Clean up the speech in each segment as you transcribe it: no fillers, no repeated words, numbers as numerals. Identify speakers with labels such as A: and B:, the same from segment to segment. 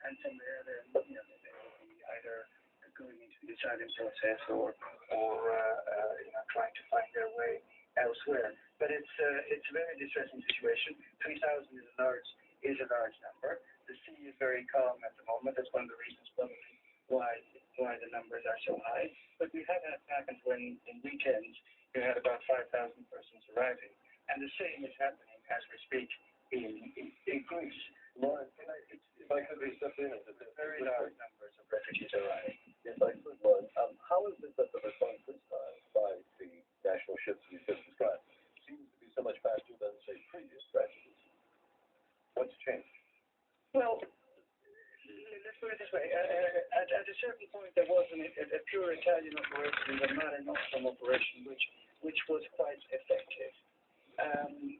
A: and from there, then they will be either going into the asylum process or trying to find their way elsewhere. But it's a very distressing situation. 3,000 is a large number. The sea is very calm at the moment. That's one of the reasons probably why the numbers are so high. But we've had that happen when in weekends you had about 5,000 persons arriving, and the same is happening as we speak in Greece.
B: Lawrence, if I could be stepped in,
A: Very large numbers of refugees arriving.
B: yes, I could, Lawrence. How is it that the response this time by the national ships you just described seems to be so much faster than, say, previous tragedies? What's changed?
A: Well, let's put it this way. At a certain point, there was a pure Italian operation, the Mare Nostrum operation, which was quite effective.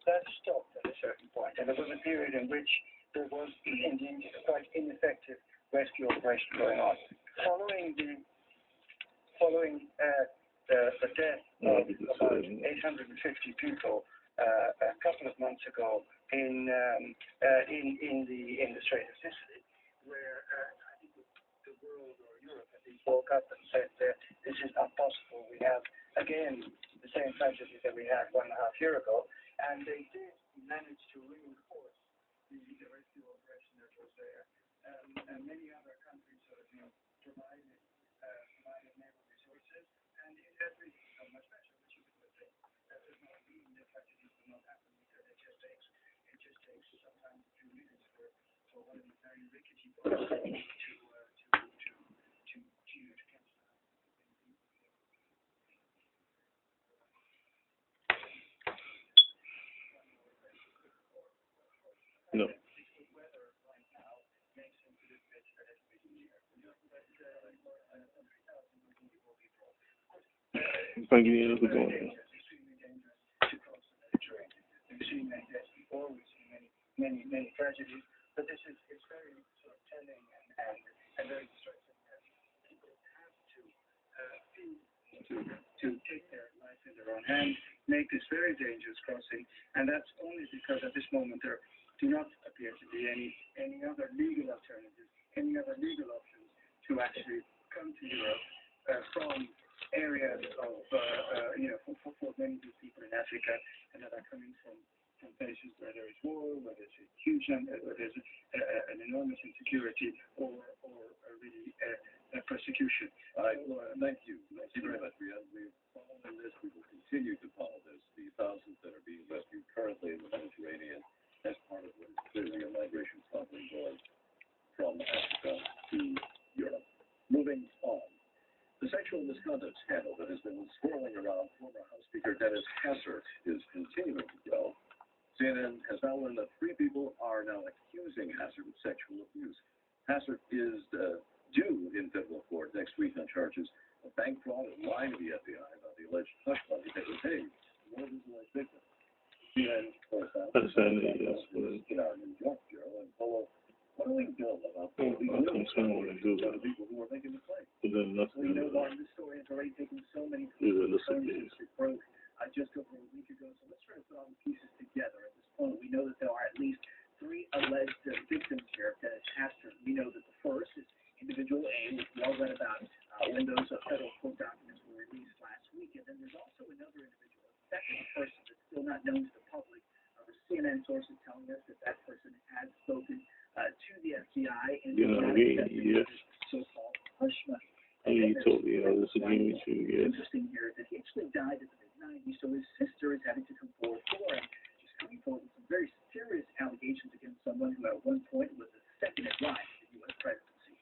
A: That stopped at a certain point, and there was a period in which there was indeed a quite ineffective rescue operation going on. Following the death of about 850 people a couple of months ago in the Strait of Sicily, where I think the world or Europe at least woke up and said this is not possible. We have again the same tragedy that we had 1.5 years ago, and they did manage to reinforce the rescue operation that was there. And many other countries sort of provided naval resources, and it has really become much better, which is a good thing. That does not mean that tragedies will not happen, because it just takes sometimes a few minutes for one of these very rickety boats to
C: No. Thank you.
A: We've seen many deaths before, we've seen many tragedies, but it's very sort of telling and very distressing that people have to take their life in their own hands, make this very dangerous crossing, and that's only because at this moment there do not appear to be any other legal alternatives, any other legal options to actually come to Europe from areas of, for many people in Africa and that are coming from places where there is war, where there's a huge, where there's an enormous insecurity or really persecution.
B: Thank you. Thank you very much, Riyadh. We've followed this. We will continue to follow this. The thousands that are being rescued currently in the Mediterranean as part of what is clearly a migration smuggling going from Africa to Europe. Moving on. The sexual misconduct scandal that has been swirling around former House Speaker Dennis Hastert is continuing to grow. CNN has now learned that 3 people are now accusing Hastert of sexual abuse. Hastert is due in federal court next week on charges of bank fraud and lying to the FBI about the alleged hush money that was paid to one of his alleged victims. CNN correspondent in our New York Bureau, and Polo, what do we know about the people who are making the claim? We know that this story has already taken so many pieces. It broke just over a week ago. So let's try to put all the pieces together. At this point, we know that there are at least 3 alleged victims here of Dennis Hastert. We know that the first is individual A, which we all read about when those federal court documents were released last week. And then there's also another individual, a second person that's still not known to the public. The CNN source is telling us that person has spoken to the FBI and so-called hush money. Interesting here is that he actually died in the mid-90s, so his sister is having to come forward for him. She's coming forward with some very serious allegations against someone who at one point was a second in line to the U.S. presidency.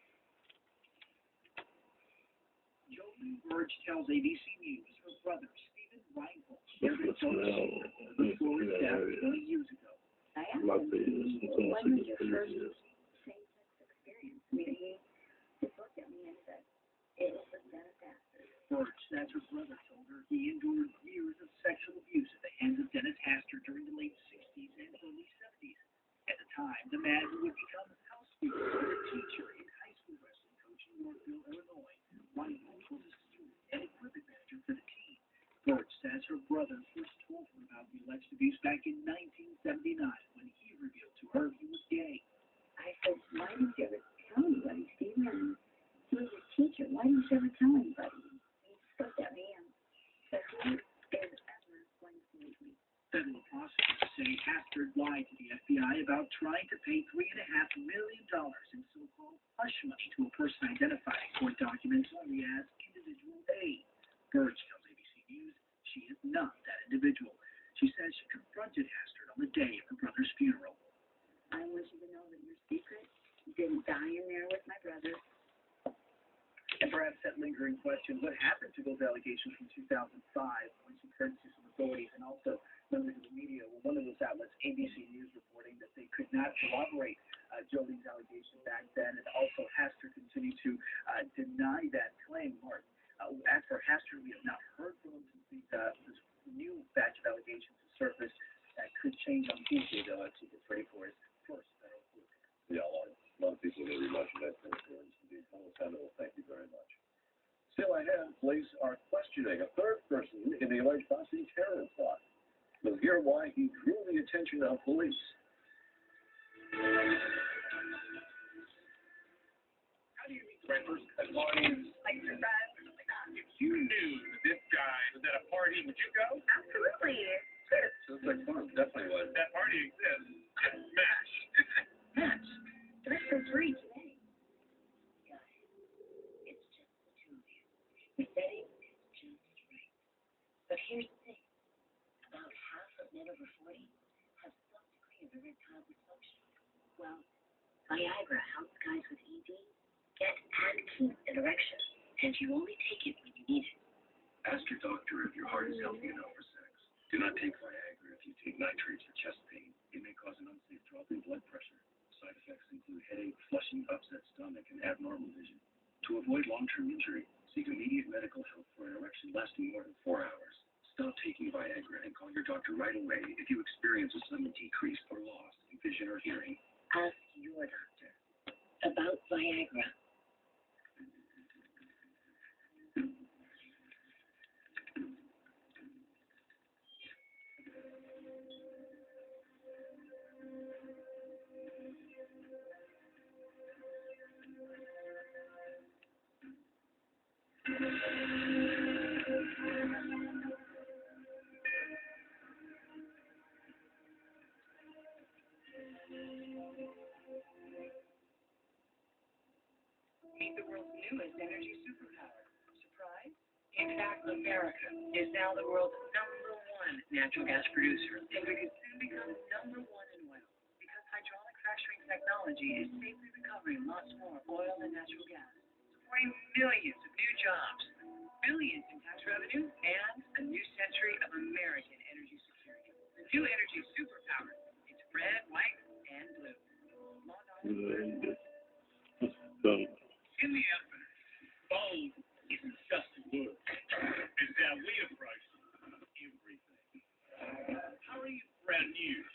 B: Jolie Burge tells ABC News her brother, Stephen Reinhold, shared his before his death 20 years ago.
D: I asked him, when was your first same-sex experience? I mean, he just looked at me and said, it was with Dennis Hastert.
A: Burge, that's her brother, told her he endured years of sexual abuse at the hands of Dennis Hastert during the late 60s and early 70s. At the time, the man who would become House Speaker was a teacher and high school wrestling coach in Northville, Illinois. Reinhold was a student and equipment manager for the team. Burge says her brother first told her about the alleged abuse back in 1979 when he revealed to her he was gay.
D: I said, why did you ever tell you ever tell anybody? He just looked at me and said, who is ever going to believe me?
C: Federal prosecutors say Hastert lied to the FBI about trying to pay $3.5 million in so-called hush money to a person identified in court documents only as individual A. Burge tells ABC News she is not that individual. She says she confronted Hastert on the day of her brother's funeral.
D: I want you to know that your secret didn't die in there with my brother.
C: And perhaps that lingering question, what happened to those allegations from 2005 when she turned to some authorities and also members of the media? Well, one of those outlets, ABC News, reporting that they could not corroborate Jolene's allegation back then, and also Hastert continued to deny that claim. Martin, as for Hastert, we have not heard from him since this new batch of allegations has surfaced that could change on Tuesday, though, as he gets ready for his first federal court.
B: Yeah, a lot of people may be watching that for indeed. Senator, thank you very much. Still ahead, police are questioning a third person in the alleged Boston terror plot. We'll hear why he drew the attention of police.
C: How do you meet rappers at parties?
D: Like surprise or something like that.
C: If you knew that this guy was at a party, would you go?
D: Absolutely.
B: Sounds like fun. Definitely was.
C: That party exists. It's MASH.
D: Match. 3 for 3 today. Guys, it's just the two of you. The setting is just right. But here's the thing. About half of men over 40 have some degree of erectile dysfunction. Well, Viagra helps guys with ED get and keep an erection. And you only take it when you need it.
B: Ask your doctor if your heart is healthy enough for sex. Do not take Viagra if you take nitrates for chest pain. It may cause an unsafe drop in blood pressure. Side effects include headache, flushing, upset stomach, and abnormal vision. To avoid long-term injury, seek immediate medical help for an erection lasting more than 4 hours. Stop taking Viagra and call your doctor right away if you experience a sudden decrease or loss in vision or hearing.
D: Ask your doctor about Viagra.
C: Meet the world's newest energy superpower. Surprise? In fact, America is now the world's #1 natural gas producer, and we could soon become #1 in oil, because hydraulic fracturing technology is safely recovering lots more oil and natural gas, supporting millions of new jobs, billions in tax revenue, and a new century of American energy security. The new energy superpower. It's red, white, and blue. In the effort, bold isn't just a word. It's how we approach everything. Hurry for our news.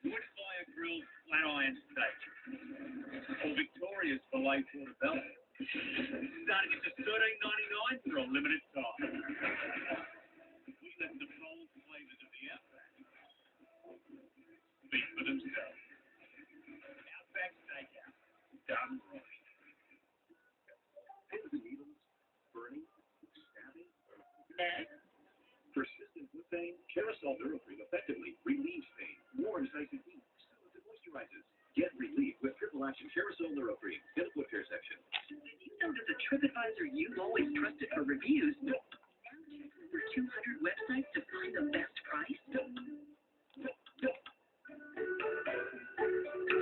C: Wood Fire Grill Flat Iron Steak. Or Victoria's Filet Portobello. Starting at just $13.99 for a limited time. We let the bold flavors of the Outback speak for themselves. Outback Steakhouse. Done right. Pins and needles, burning, stabbing, persistent foot pain, Carousel Neurocream effectively relieves pain, more incisive heat, soothes and moisturizes. Get relief with triple action Carousel Neurocream in the foot care section. Did you know that the TripAdvisor you've always trusted for reviews now check over 200 websites to find the best price? So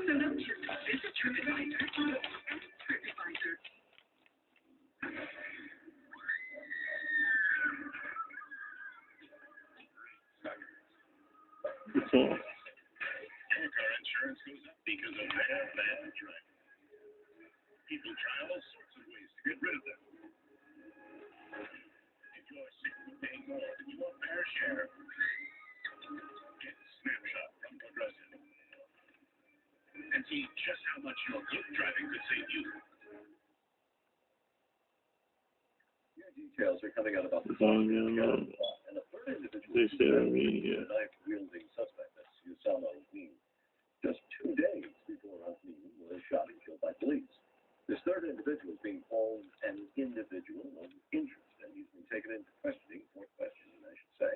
C: don't just visit TripAdvisor. TripAdvisor.
B: Car insurance goes up because of bad driving. People try all sorts of ways to get rid of them. If you're sick of paying more than your fair share, get Snapshot from Progressive and see just how much your good driving could save you. New details are coming out about the and a third individual a knife-wielding suspect, that's Usama Al-Din, just 2 days before Al-Din was shot and killed by police. This third individual individual is being called an individual of interest, and he's been taken into questioning, I should say,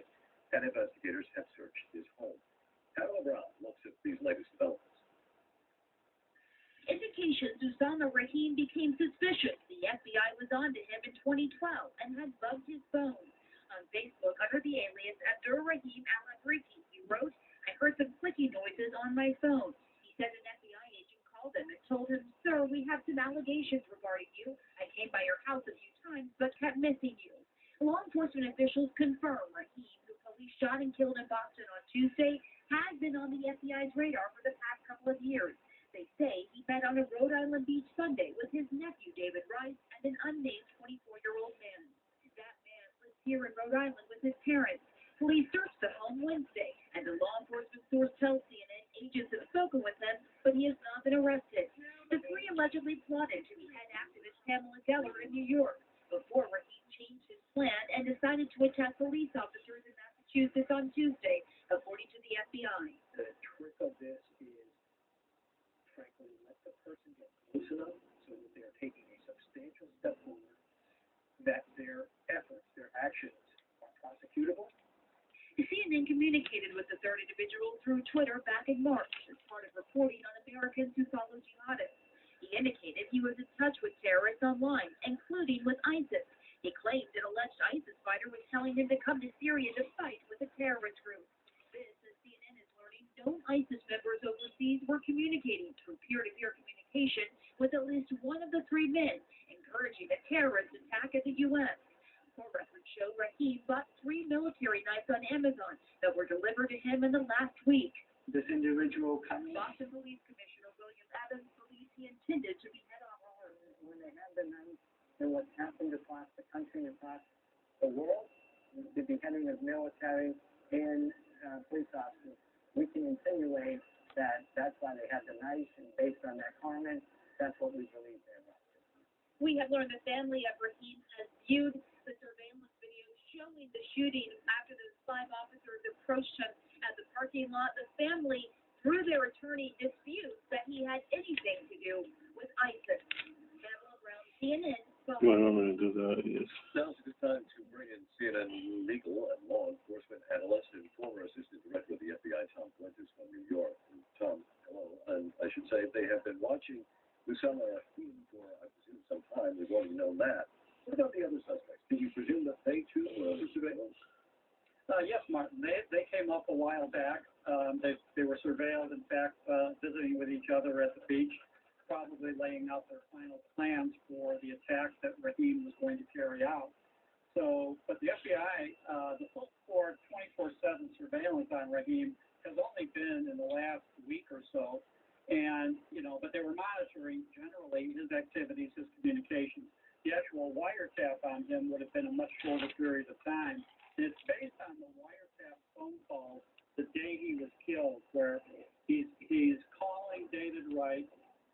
B: and investigators have searched his home. Hannah Brown looks at these latest developments.
D: Indications Osama Rahim became suspicious. The FBI was on to him in 2012 and had bugged his phone. On Facebook, under the alias Abdur Rahim al-Afriki, he wrote, "I heard some clicking noises on my phone." He said an FBI agent called him and told him, "Sir, we have some allegations regarding you. I came by your house a few times but kept missing you." Law enforcement officials confirm Rahim, who police shot and killed in Boston on Tuesday, has been on the FBI's radar for the past couple of years. They say he met on a Rhode Island beach Sunday with his nephew, David Rice, and an unnamed 24-year-old man. That man lives here in Rhode Island with his parents. Police searched the home Wednesday, and a law enforcement source tells CNN agents have spoken with him, but he has not been arrested. The three allegedly plotted to behead activist Pamela Geller in New York before Rahim changed his plan and decided to attack police officers in Massachusetts on Tuesday, according to the FBI.
C: The trick of this is, frankly, let the person get close enough so that they are taking a substantial step forward, that their efforts, their actions are prosecutable.
D: CNN communicated with the third individual through Twitter back in March as part of reporting on Americans who follow jihadists. He indicated he was in touch with terrorists online, including with ISIS. He claimed an alleged ISIS fighter was telling him to come to Syria to fight with a terrorist group. This, as CNN is learning, known ISIS members overseas were communicating through peer-to-peer communication with at least one of the three men, encouraging a terrorist attack at the U.S. Court records show Rahim bought 3 military knives on Amazon that were delivered to him in the last week.
A: This individual coming.
D: Boston Police Commissioner William Adams believes he intended to behead officers.
A: When they have the knives and what's happened across the country and across the world, the beheading of military and police officers, we can insinuate that that's why they have the knives, and based on their comments, that's what we believe they're about.
D: We have learned the family of Rahim has viewed the surveillance video showing the shooting after the 5 officers approached him at the parking lot. The family, through their attorney, disputes that he had anything to do with ISIS. Pamela Brown, CNN.
E: Well, I'm going to do that, yes.
B: Now's a good time to bring in CNN legal and law enforcement analyst and former assistant director of the FBI, Tom Winters from New York. And Tom, hello. And I should say they have been watching Osama Rahim for, I presume, some time. They've already known that. What about the other suspects? Did you presume that they too were under surveillance?
A: Yes, Martin. They came up a while back. They were surveilled, in fact, visiting with each other at the beach, probably laying out their final plans for the attack that Rahim was going to carry out. So, but the FBI, the full court 24/7 surveillance on Rahim has only been in the last week or so, and but they were monitoring generally his activities, his communications. The actual wiretap on him would have been a much shorter period of time. And it's based on the wiretap phone calls the day he was killed, where he's calling David Wright,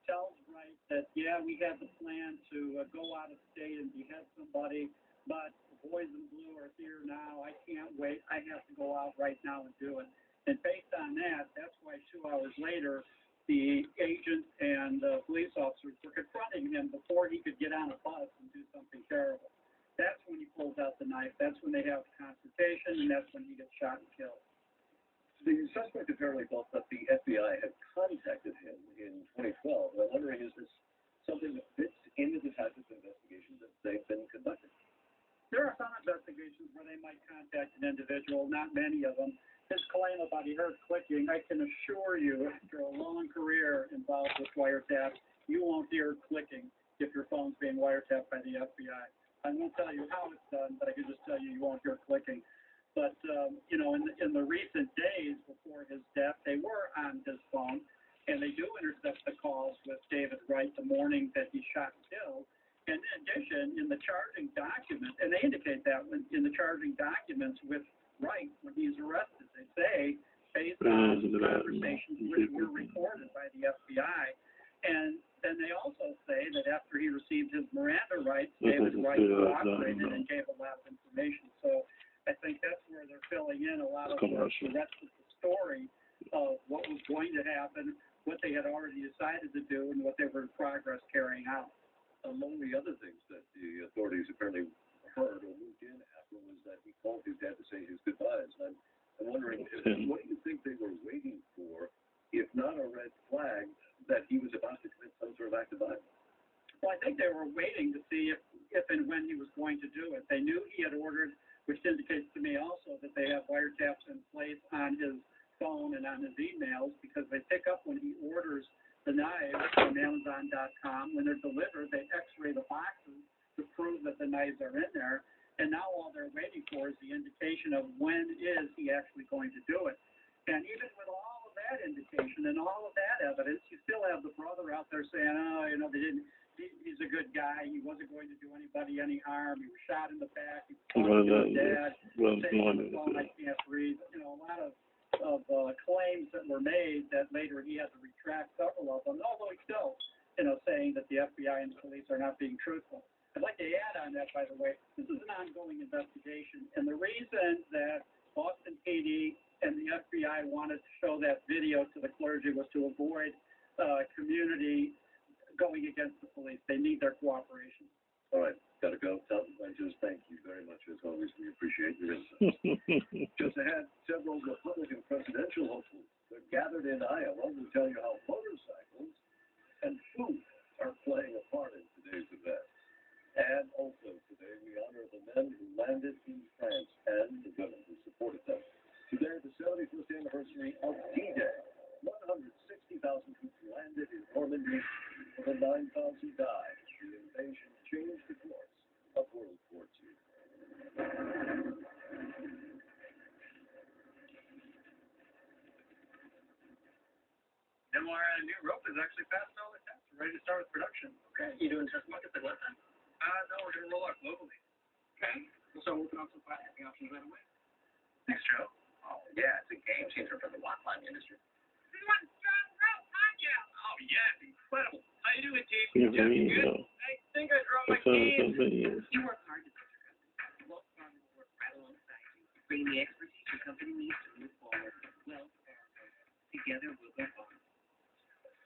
A: tells Wright that, yeah, we had the plan to go out of state and behead somebody, but the boys in blue are here now. I can't wait. I have to go out right now and do it. And based on that, that's why 2 hours later, the agent and the police officers were confronting him before he could get on a bus and do something terrible. That's when he pulls out the knife. That's when they have the confrontation, and that's when he gets shot and killed.
B: The suspect apparently thought that the FBI had contacted him in 2012. And I'm wondering, is this something that fits into the type of investigation that they've been conducting?
A: There are some investigations where they might contact an individual, not many of them. His claim about he heard clicking, I can assure you, after a long career involved with wiretaps, you won't hear clicking if your phone's being wiretapped by the FBI. I won't tell you how it's done, but I can just tell you won't hear clicking. But, in the recent days before his death, they were on his phone, and they do intercept the calls with David Wright the morning that he shot and killed. And in addition, in the charging document, and they indicate that in the charging documents with Wright when he's arrested, they say, based on conversations which were recorded by the FBI, and then they also say that after he received his Miranda rights, David Wright cooperated and gave a lot of information. So I think that's where they're filling in a lot of the rest of the story of what was going to happen, what they had already decided to do, and what they were in progress carrying out.
B: among the other things that the authorities apparently heard or moved in after was that he called his dad to say his goodbyes. And I'm wondering, what do you think they were waiting for, if not a red flag, that he was about to commit some sort of act of violence?
C: Well, I think they were waiting to see if and when he was going to do it. They knew he had ordered, which indicates to me also that they have wiretaps in place on his phone and on his emails, because they pick up when he orders the knives from Amazon.com. When they're delivered, they x-ray the boxes to prove that the knives are in there. And now all they're waiting for is the indication of when is he actually going to do it. And even with all of that indication and all of that evidence, you still have the brother out there saying, oh, you know, he's a good guy. He wasn't going to do anybody any harm. He was shot in the back. He was talking to his dad. Saying on the phone, I can't breathe. You know, a lot of claims that were made that later he had to retract several of them, although he's still, you know, saying that the FBI and the police are not being truthful. I'd like to add on that, by the way, this is an ongoing investigation, and the reason that Boston PD and the FBI wanted to show that video to the clergy was to avoid community going against the police. They need their cooperation.
B: All right, gotta go. I just thank you very much, as always. We appreciate your insights. Just ahead, several Republican presidential hopefuls are gathered in Iowa to tell you how motorcycles and food are playing a part in today's event. And also today, we honor the men who landed in France and the women who supported them. Today, the 75th anniversary of D-Day. 160,000 troops landed in Normandy, and 9,000 died. The invasion changed the course of World War II.
C: And our new rope is actually passed all the tests. We're ready to start with production. Okay. You doing test markets at what time? No, we're going to roll out globally. Okay. We'll start working on some financing options right away. Thanks, Joe. Oh, yeah, it's a game changer for the lot line industry. Oh, yeah, it's incredible. How you doing, Chief? Good? I think I dropped my keys. You work hard to build your company. Wells Fargo will work right alongside you, bringing the expertise your company needs to move forward. Wells Fargo. Together we'll go far.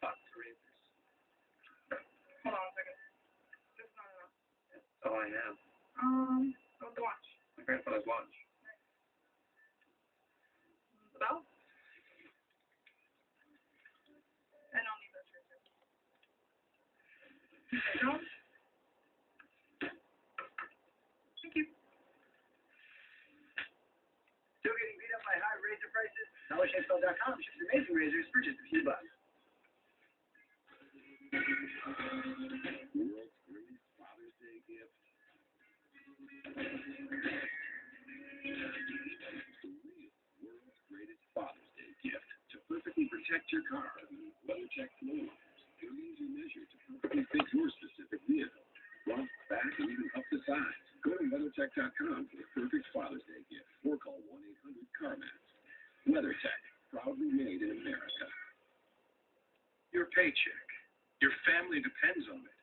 C: Fox Razors. Hold on a second. That's not enough. That's all I have. What's the watch? My grandfather's watch. About? I don't need those razors. No? Thank you. Still getting beat up by high razor prices? DollarShaveClub.com ships amazing razors for just a few bucks.
B: World's greatest Father's Day gift. World's greatest Father's Day gift. To perfectly protect your car, WeatherTech floors. Billions are measured to perfectly fit your specific vehicle. Front, back, and even up the sides. Go to WeatherTech.com for the perfect Father's Day gift. Or call 1-800-CarMax. WeatherTech, proudly made in America.
F: Your paycheck. Your family depends on it.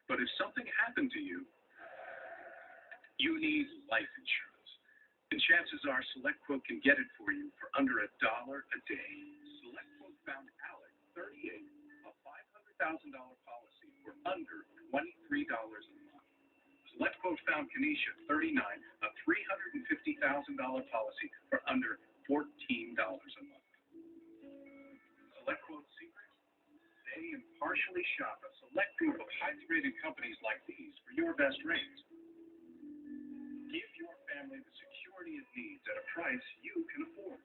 F: But if something happened to you, you need life insurance. And chances are SelectQuote can get it for you for under $1 a day. SelectQuote found Alex, 38, a $500,000 policy for under $23 a month. SelectQuote found Kenesha, 39, a $350,000 policy for under $14 a month. SelectQuote's secret? They impartially shop a select group of highly rated companies like these for your best rates. Give your family the security it needs at a price you can afford.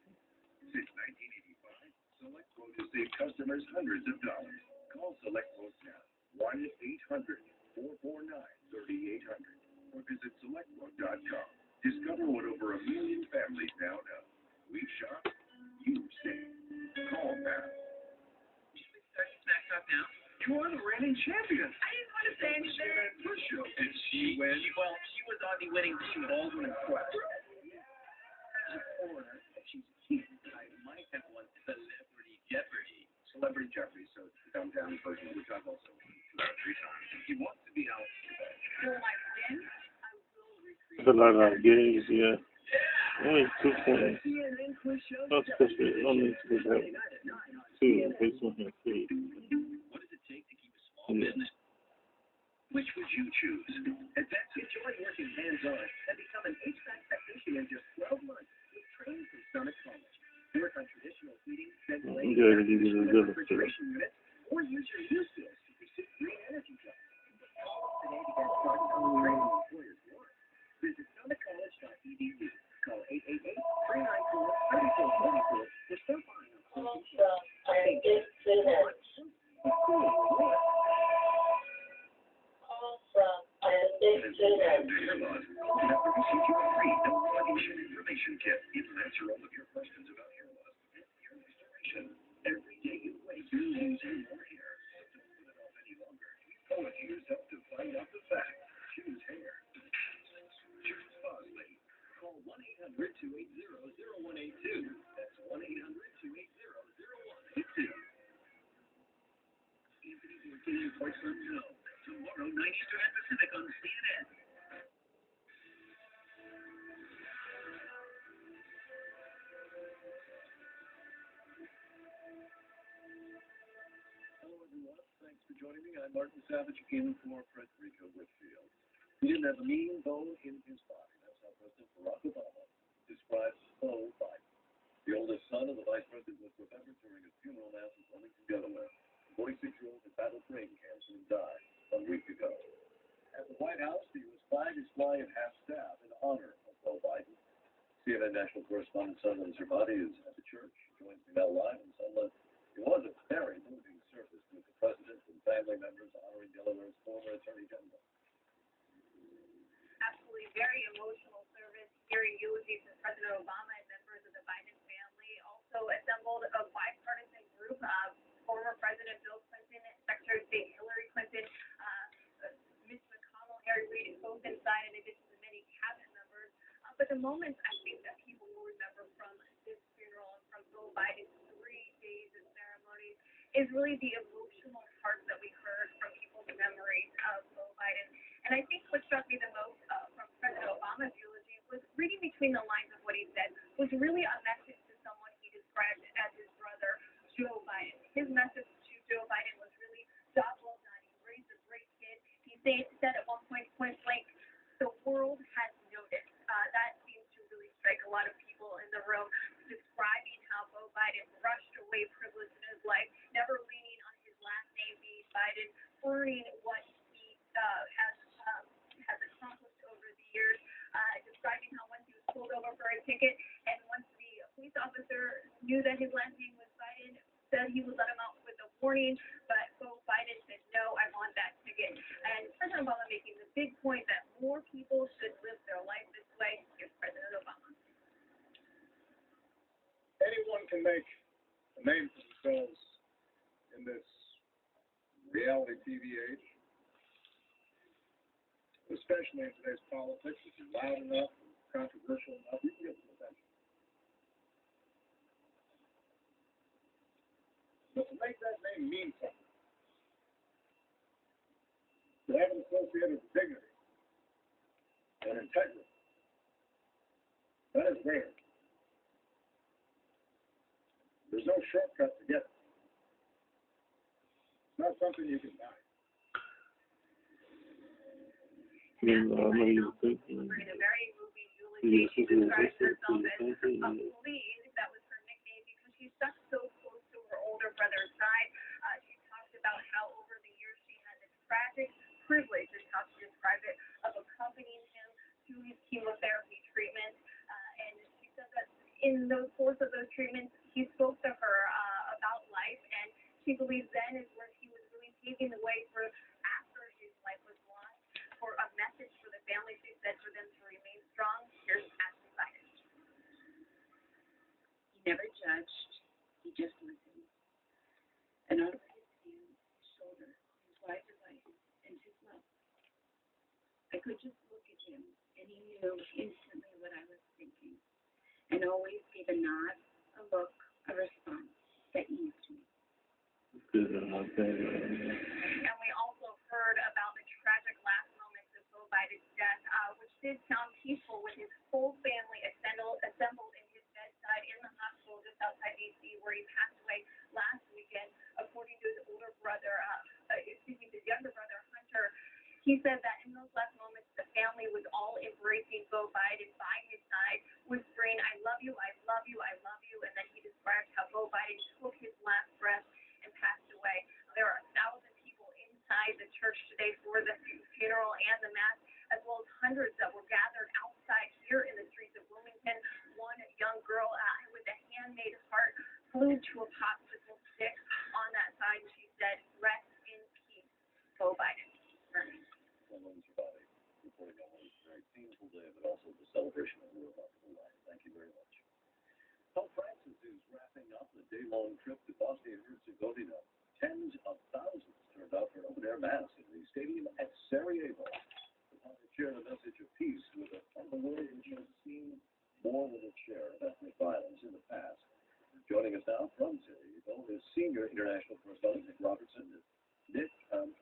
F: Since 1985, SelectQuote has saved customers hundreds of dollars. Call SelectQuote now, 1-800-449-3800, or visit SelectQuote.com. Discover what over 1 million families now know. We shop, you save. Call now.
C: Snack up now.
B: You are the reigning champion.
C: I didn't want to say anything.
B: Push-up. Did she win?
C: Well, she was on the winning team at Baldwin and Quest. As a foreigner, if she's a kid, I might have won Celebrity Jeopardy.
B: Celebrity Jeopardy, so it's the dumbed-down version, which I've also won 2 or 3 times. He wants to be out today.
D: Will I win? I will recreate.
E: It's a lot of games, yeah. Only 2 points. Not especially, only 2 points. 2, this one has 3.
C: What does it take to keep a small business?
F: Which would you choose? Advance
C: Enjoy working hands-on and become an HVAC technician in just 12 months with training from Summit College. Work on traditional heating, ventilation, and refrigeration units, or use your new skills to pursue green energy jobs. Today to get started on the training employers want. Visit summitcollege.edu. Call 888-394-3444 or stop by on social media.
F: free no obligation information kit. It will answer all of your questions about hair loss and hair restoration. Every day you wait, you're losing more hair. So don't put it off any longer. You owe it to yourself to find out the facts. Choose hair. Choose Bosley. Call 1-800-280-0182. That's 1-800-280-0182. Anthony Bourdain reports on Snow. Tomorrow, 9 Eastern and Pacific on CNN.
B: Hello, everyone. Thanks for joining me. I'm Martin Savage in for Frederico Whitfield. He didn't have a mean bone in his body. That's how President Barack Obama describes Beau Biden. The oldest son of the vice president was remembered during a funeral mass in Wilmington, Delaware. The 46-year-old had battled brain cancer and died 1 week ago. At the White House, the U.S. flag is flying at half-staff in honor of Beau Biden. CNN national correspondent Sunland Zermati is at the church. She joins me now live in Sunland. It was a very moving service with the president and family members honoring Delaware's former attorney general.
G: Absolutely, very emotional service, hearing eulogies from President Obama and members of the Biden family. Also assembled a bipartisan group, former President Bill Clinton, Secretary of State Hillary Clinton, Mitch McConnell, Harry Reid, both inside, in addition to many cabinet members. But the moments I think that people will remember from this funeral and from Beau Biden's 3 days of ceremonies is really the emotional parts that we heard from people's memories of Beau Biden. And I think what struck me the most from President Obama's eulogy was reading between the lines of what he said was really a message to someone he described as his brother, Joe Biden. His message to Joe Biden was really, job well done. He raised a great kid. He said at one point blank, the world has noticed. That seems to really strike a lot of people in the room, describing how Beau Biden brushed away privilege in his life, never leaning on his last name being Biden, earning what he has accomplished over the years, describing how once he was pulled over for a ticket, and once the police officer knew that his last name was Biden, said he would let him out with a warning, but Beau Biden said, no, I want that ticket. And President Obama making the big point that more people should live their life this way. Here's President Obama.
H: Anyone can make a name for themselves in this reality TV age, especially in today's politics. If you're loud enough and controversial enough, you can get some attention. But to make that name mean something, to have it associated with dignity and integrity, that is rare. There's no shortcut to get it. It's not something you can buy.
G: And that's why in a very moving eulogy, she describes herself as a lead. That was her nickname because she stuck so close to her older brother's side. She talked about how over the years she had the tragic privilege, is how she described it, of accompanying him to his chemotherapy treatment. And she said that in the course of those treatments, he spoke to her about life, and she believes then is where he was really paving the way for after his life was lost, for a message for the family. She said for them to remain strong. Here's Ashley Biden.
D: He never judged, he just listened. And over his hand, his shoulder, his wide advice, and his love. I could just look at him, and he knew instantly what I was thinking, and always gave a nod, a look, a response that eased me.
G: And we also heard about the tragic last moments of Beau Biden's death, which did sound peaceful with his whole family assembled in his bedside in the hospital just outside D.C., where he passed away last weekend. According to his older brother, his younger brother, Hunter, he He said that in those last moments, the family was all embracing Joe Biden by his side, whispering, I love you, I love you, I love you. And then he described how Joe Biden took his last breath and passed away. There are 1,000 people inside the church today for the funeral and the mass, as well as hundreds that were gathered outside here in the streets of Wilmington. One young girl with a handmade heart flew to a popsicle stick on that side, and she said, rest in peace, Joe Biden.
B: Someone's body, reporting on one very painful day, but also the celebration of a remarkable life. Thank you very much. Pope Francis is wrapping up a day-long trip to Bosnia and Herzegovina. Tens of thousands turned out for an open-air mass in the stadium at Sarajevo. The Pope shared a message of peace with a world which has seen more than its share of ethnic violence in the past. Joining us now from Sarajevo is senior international correspondent Nick Robertson. Nick,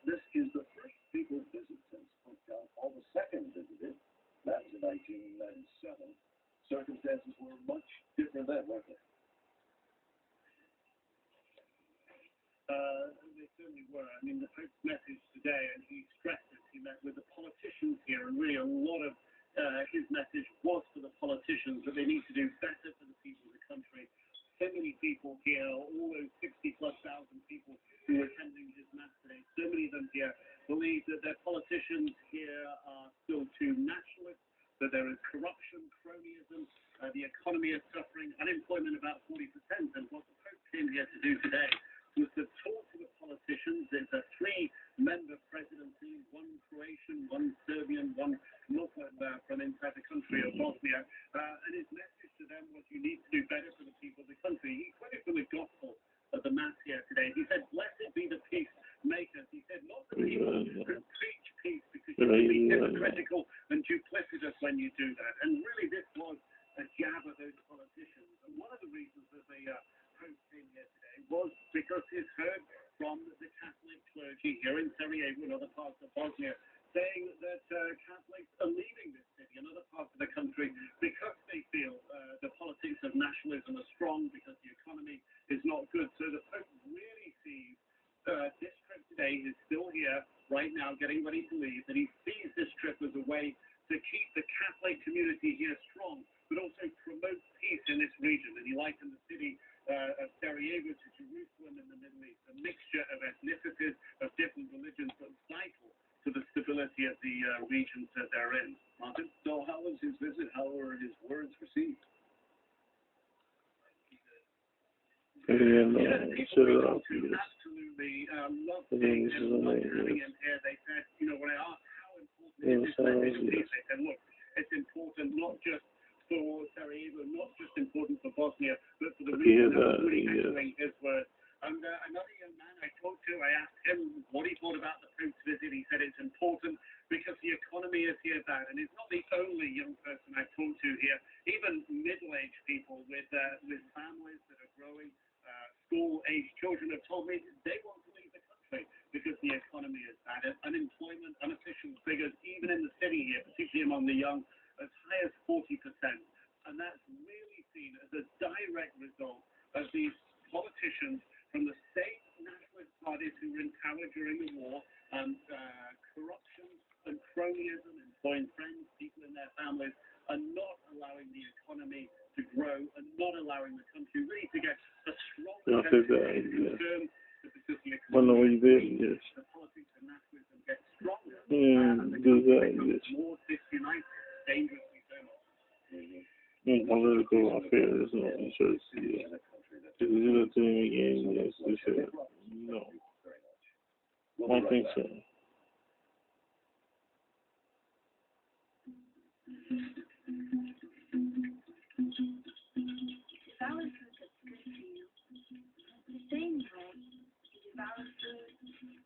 B: this is the first papal visit since Pope John Paul II visited. That was in 1997. Circumstances were much different then, weren't they?
I: They certainly were. I mean, the Pope's message today, and he stressed it, he met with the politicians here, and really a lot of his message was for the politicians that they need to do better for the people of the country. So many people here, all those 60,000+ people who are attending his mass today, so many of them here believe that their politicians here are still too nationalist, that there is corruption, cronyism, the economy is suffering, unemployment about 40%, and what the Pope came here to do today was to talk to the politicians. There's a 3-member presidency, one Croatian, one Serbian, one Muslim from inside the country of Bosnia, and his message to them was you need to do better for the people of the country. He quoted from the gospel of the mass here today. He said, blessed be the peacemakers. He said, not the people who preach peace, because you can be hypocritical and duplicitous when you do that. And really this was a jab at those politicians. And one of the reasons that the Pope came here today was because he's heard from the Catholic clergy here in Sarajevo and other parts of Bosnia saying that Catholics are leaving this city and other parts of the country because they feel the politics of nationalism are strong, because the economy is not good. So the Pope really sees this trip today is still here right now, getting ready to leave, that he sees this trip as a way to keep the Catholic community here strong, but also promote peace in this region. And he likened the city of Sarajevo to Jerusalem in the Middle East, a mixture of ethnicities, of different religions, but vital to the stability of the regions that they're in. Martin?
B: So how was his visit? How were his words received?
I: Absolutely loved seeing him, loved having him here. They said, when I asked how important is this message to peace, they said, look, it's important not just for Sarajevo, not just important for Bosnia, but for the region. Really echoing his words. And another young man I talked to, I asked him what he thought about the Pope's visit. He said it's important because the economy is here bad. And he's not the only young person I've talked to here. Even middle-aged people with families that are growing, school-aged children have told me they want to leave the country because the economy is bad. Unemployment, unofficial figures, even in the city here, particularly among the young, as high as 40%. And that's really seen as a direct result of these politicians from the state nationalist parties who were in power during the war, corruption and cronyism, employing friends, people in their families, and not allowing the economy to grow and not allowing the country really to get a strong
E: Yes. Well, no, he did, yes.
I: The politics of nationalism get stronger
E: and
I: the
E: do
I: country
E: that,
I: becomes
E: yes.
I: more disunited, dangerously so much.
E: Political affairs, no, I'm sure it's, yeah. Is it a thing again? Yes, we should. No. I don't think so.
D: Devour food that's good for you. The same way you devour food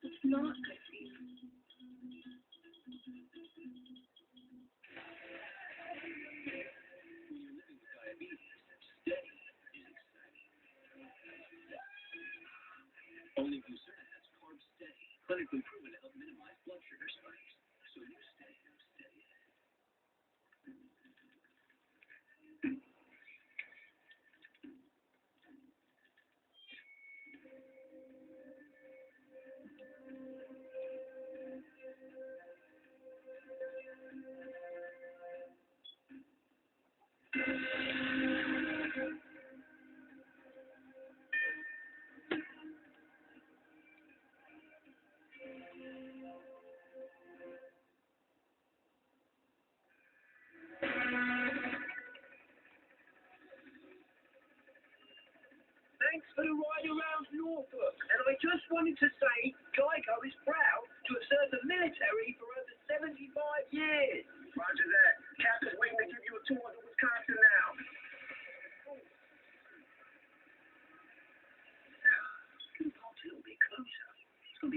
D: that's not good for you.
B: Only Glucerna has Carb Steady, clinically proven to help minimize blood sugar spikes. So you stay steady.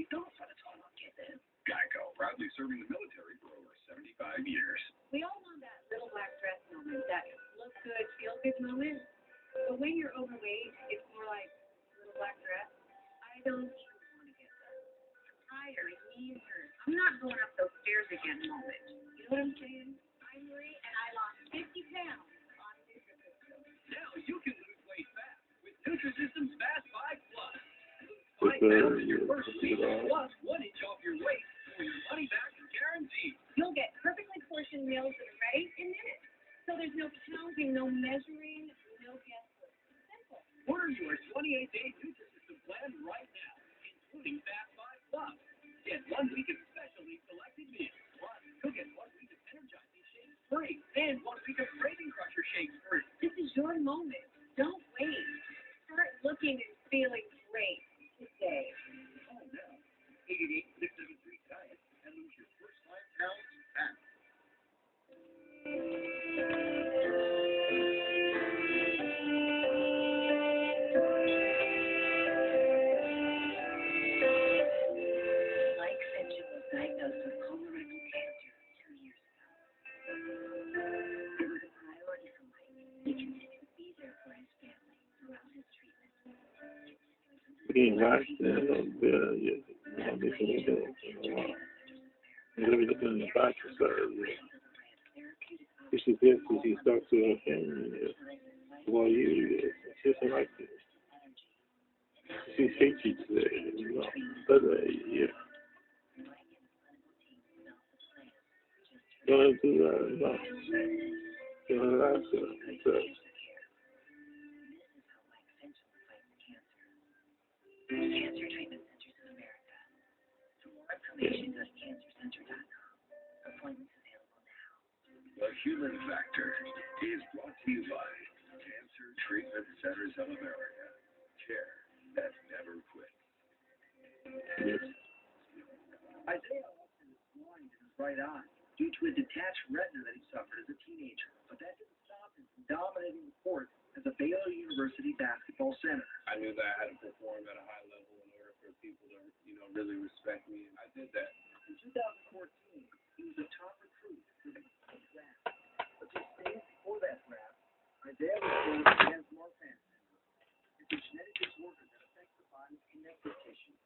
C: you go for the total kid then.
F: Geico, proudly serving the military for over 75 years.
G: We all want that little black dress moment, that look good, feel good moment. But when you're overweight, it's more like little black dress. I don't even want to get that. I'm tired, knees hurt. I'm not going up those stairs again moment. You know what I'm saying? I'm Marie, and I lost 50 pounds on Nutrisystem.
F: Now you can lose weight fast with Nutrisystem's Fast 5 Plus.
E: But,
F: 5 pounds in your
E: yeah,
F: first week, plus 1 inch off your weight, or your money back is guaranteed.
G: You'll get perfectly portioned meals that are ready in minutes. So there's no counting, no measuring, no guesswork. Simple.
F: Order your 28-day Nutrisystem plan right now, including Fast 5 Plus. Get 1 week of specially selected meals. Plus, you'll get 1 week of energizing shakes free, and 1 week of Craving Crusher shakes free.
G: This is your moment. Don't wait. Start looking and feeling great today.
F: Call now, 888-673-DIET, and lose your first 5 pounds fast.
D: Mike Finchel was diagnosed with colorectal cancer 2 years ago. It was a priority for Mike. He continued to be there for his family throughout his treatment.
E: Being locked in on there, yeah, this is the everything in the back side, yeah. This is this, as he starts to her family, yeah. Well, you, it's just like this. She's hatey today, you know, but, yeah. Don't do that, no. Don't have to, so.
D: Cancer Treatment Centers of America. For more information, go to cancercenter.com. Appointments available now.
B: The Human Factor is brought to you by Cancer Treatment Centers of America. Care that never quits.
E: Yes.
C: Isaiah Austin is blind in his right eye due to a detached retina that he suffered as a teenager. But that didn't stop him from dominating the court as a Baylor University basketball center.
J: I knew that I had to perform at a high level in order for people to, really respect me, and I did that.
C: In 2014, he was a top recruit for the draft. But just days before that draft, Isaiah was told he has Marfan syndrome. It's a genetic disorder that affects the body's connective tissue.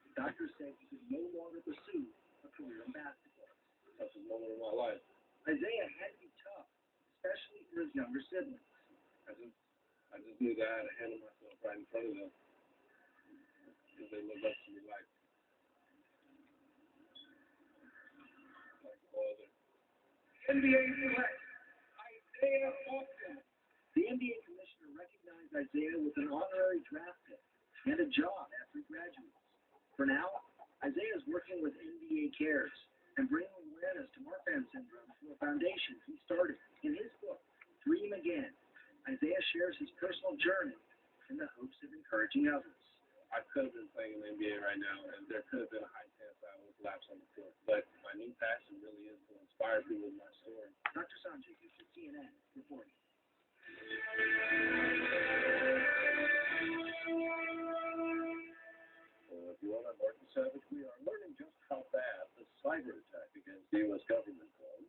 C: The doctor said he could no longer pursue a career in basketball.
J: Toughest moment of my life.
C: Isaiah had to be tough, especially for his younger siblings.
J: I just knew that I had to handle myself right in front of them, because they looked up to me like all other.
C: NBA select Isaiah Austin. The NBA commissioner recognized Isaiah with an honorary draft pick and a job after he graduates. For now, Isaiah is working with NBA Cares and bringing awareness to Marfan syndrome through a foundation he started. In his book, Dream Again, Isaiah shares his personal journey in the hopes of encouraging others.
J: I could have been playing in the NBA right now, and there could have been a high chance I would lapse on the court. But my new passion really is to inspire people with my story.
C: Dr. Sanjay Gupta, CNN, reporting.
B: If you want, I'm Martin Savage. We are learning just how bad the cyber attack against the U.S. government was.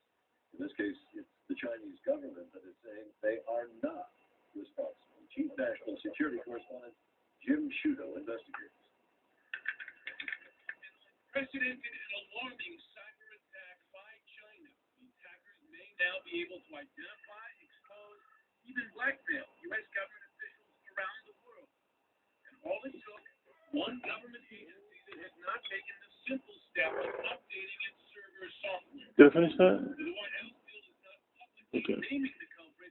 B: In this case, it's the Chinese government that is saying they are not responsible. Chief National Security Correspondent Jim Sciutto investigates.
F: Unprecedented and alarming cyber attack by China. The attackers may now be able to identify, expose, even blackmail U.S. government officials around the world. And all it took, one government agency that had not taken the simple step of updating its server software.
E: Did I finish that?
F: The White House still is not publicly naming the culprit,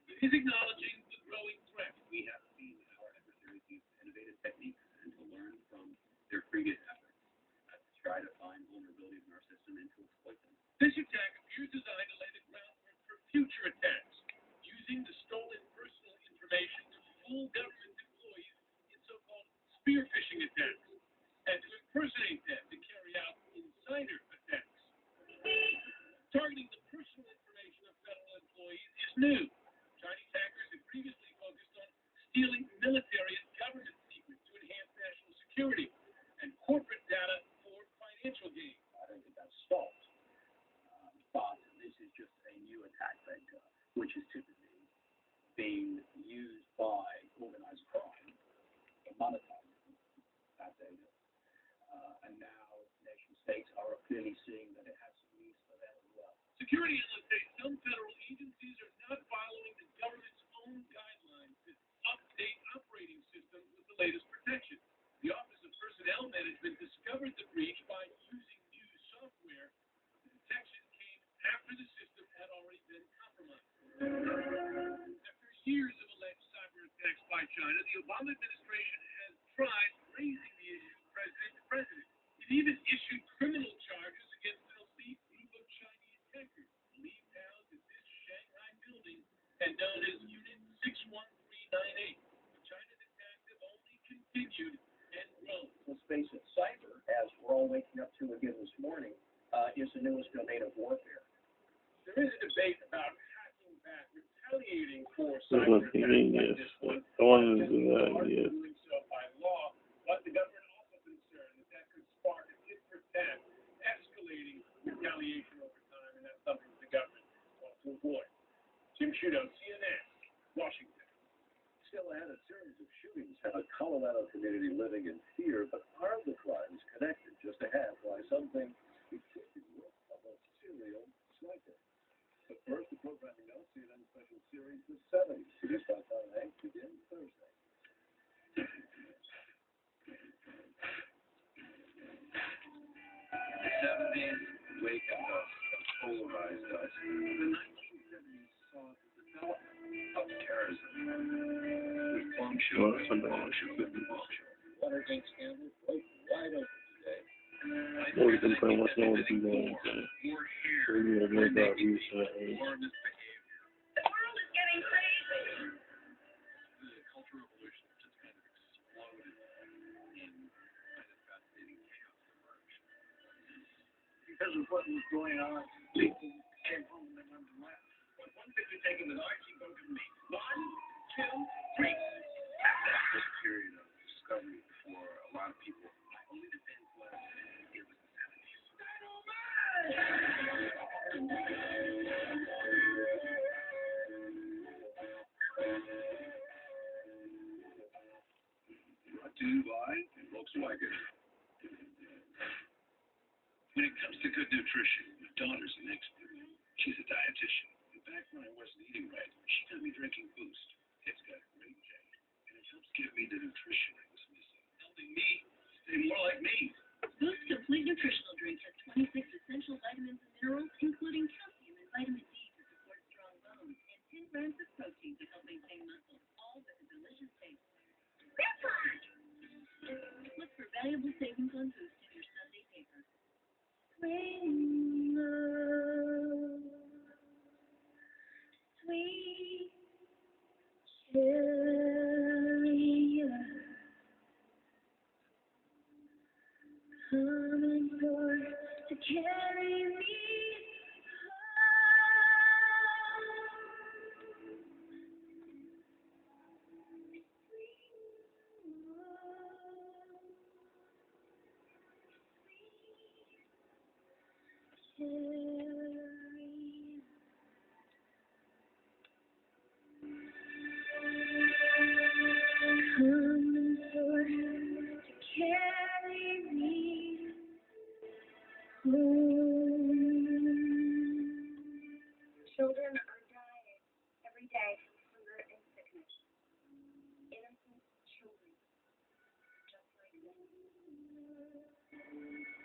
F: but is acknowledging the growing threat. We have seen our adversaries use innovative techniques and to learn from their previous efforts to try to find vulnerabilities in our system and to exploit them. This attack appears designed to lay the groundwork for future attacks, using the stolen personal information to fool government employees in so-called spear phishing attacks, and to impersonate them to carry out insider attacks. Targeting the personal information of federal employees is new. Chinese hackers have previously focused on stealing military and government secrets to enhance national security, and corporate data
C: clearly seeing that it has some use for that as well.
F: Security analysts say some federal agencies are not following the government's own guidelines to update operating systems with the latest protection. The Office of Personnel Management discovered the breach by using new software. The detection came after the system had already been compromised. After years of alleged cyber attacks by China, the Obama administration has tried raising the issue president to president. It even issued criminal charges against an elite group of Chinese hackers believed housed in this Shanghai building and known as Unit 61398. China's attacks have only continued and grown.
C: Let's face it, cyber, as we're all waking up to again this morning, is the newest domain of warfare.
J: There is a debate about hacking back, retaliating for
E: That's
J: cyber
E: what
J: attacks
E: he mean,
J: like
E: yes.
J: this one.
E: I wanted to do
J: Are
E: that, yes.
J: doing so by law, but the government also concerned that that could spark a tit for tat, escalating retaliation over time, and that's something the government wants to avoid. Jim Sciutto, CNN, Washington.
B: Still had a series of shootings had a Colorado community living in fear, but are the crimes connected? Just ahead, why some think it could be work of a serial sniper. But first, the programming notes, CNN special series, The 70s, produced by Tom Hanks, begins Thursday.
F: The 70s awakened us, polarized us. The 1970s saw the development of terrorism. With Feng Shui,
B: Watergate scandal broke wide open today.
E: Always been playing what's known to be going on. So we have no doubt we should
F: More misbehavior.
G: The world is getting crazy.
F: The Cultural Revolution just kind of exploded in kind of fascinating chaos emerged.
A: Because of what was going on, people came home and went to left.
F: But one picture taken with Archie spoke of me. 1, 2, 3. That was a period of discovery for a lot of people. My only defense was it was the 70s. Brought to you by Volkswagen. When it comes to good nutrition, my daughter's an expert. She's a dietitian. And back when I wasn't eating right, she got me drinking Boost. It's got great J, and it helps give me the nutrition I was missing, helping me stay more like me.
D: Boost Complete Nutritional Drink has 26 essential vitamins and minerals, including calcium and vitamin D to support strong bones, and 10 grams of protein to help maintain muscle, all with a delicious taste. Look for valuable savings on Boost in your Sunday paper. Sweet love, sweet cherry love, coming forth to carry me coming forth to carry me home.
G: Children are dying every day from hunger and sickness. Innocent children, just like them.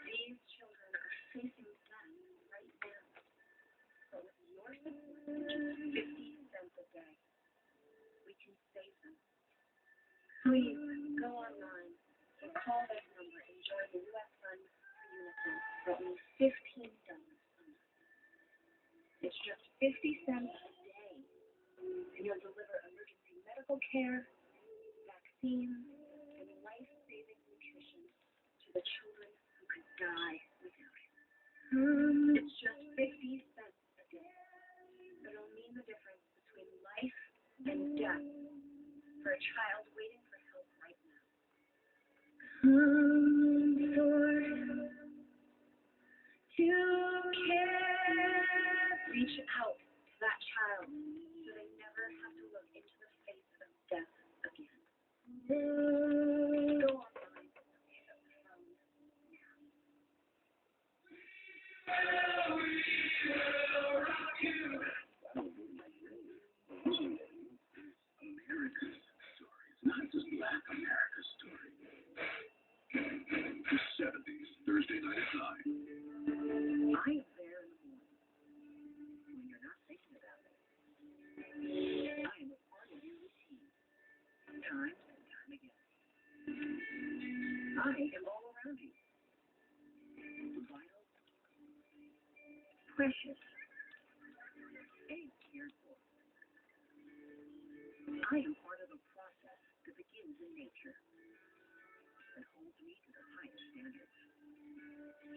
G: These children are facing death right now. But with your support, just 50 cents a day, we can save them. Please go online or call this number and join the U.S. Fund for UNICEF for only $15 a month. It's just 50 cents a day, and you'll deliver emergency medical care, vaccines, and life-saving nutrition to the children who could die without it. It's just 50 cents a day, but it'll mean the difference between life and death for a child waiting for help right now.
D: Come forth to care.
G: Reach out to that child so they never have to look into the face of death again. Go online and pick up the phone now.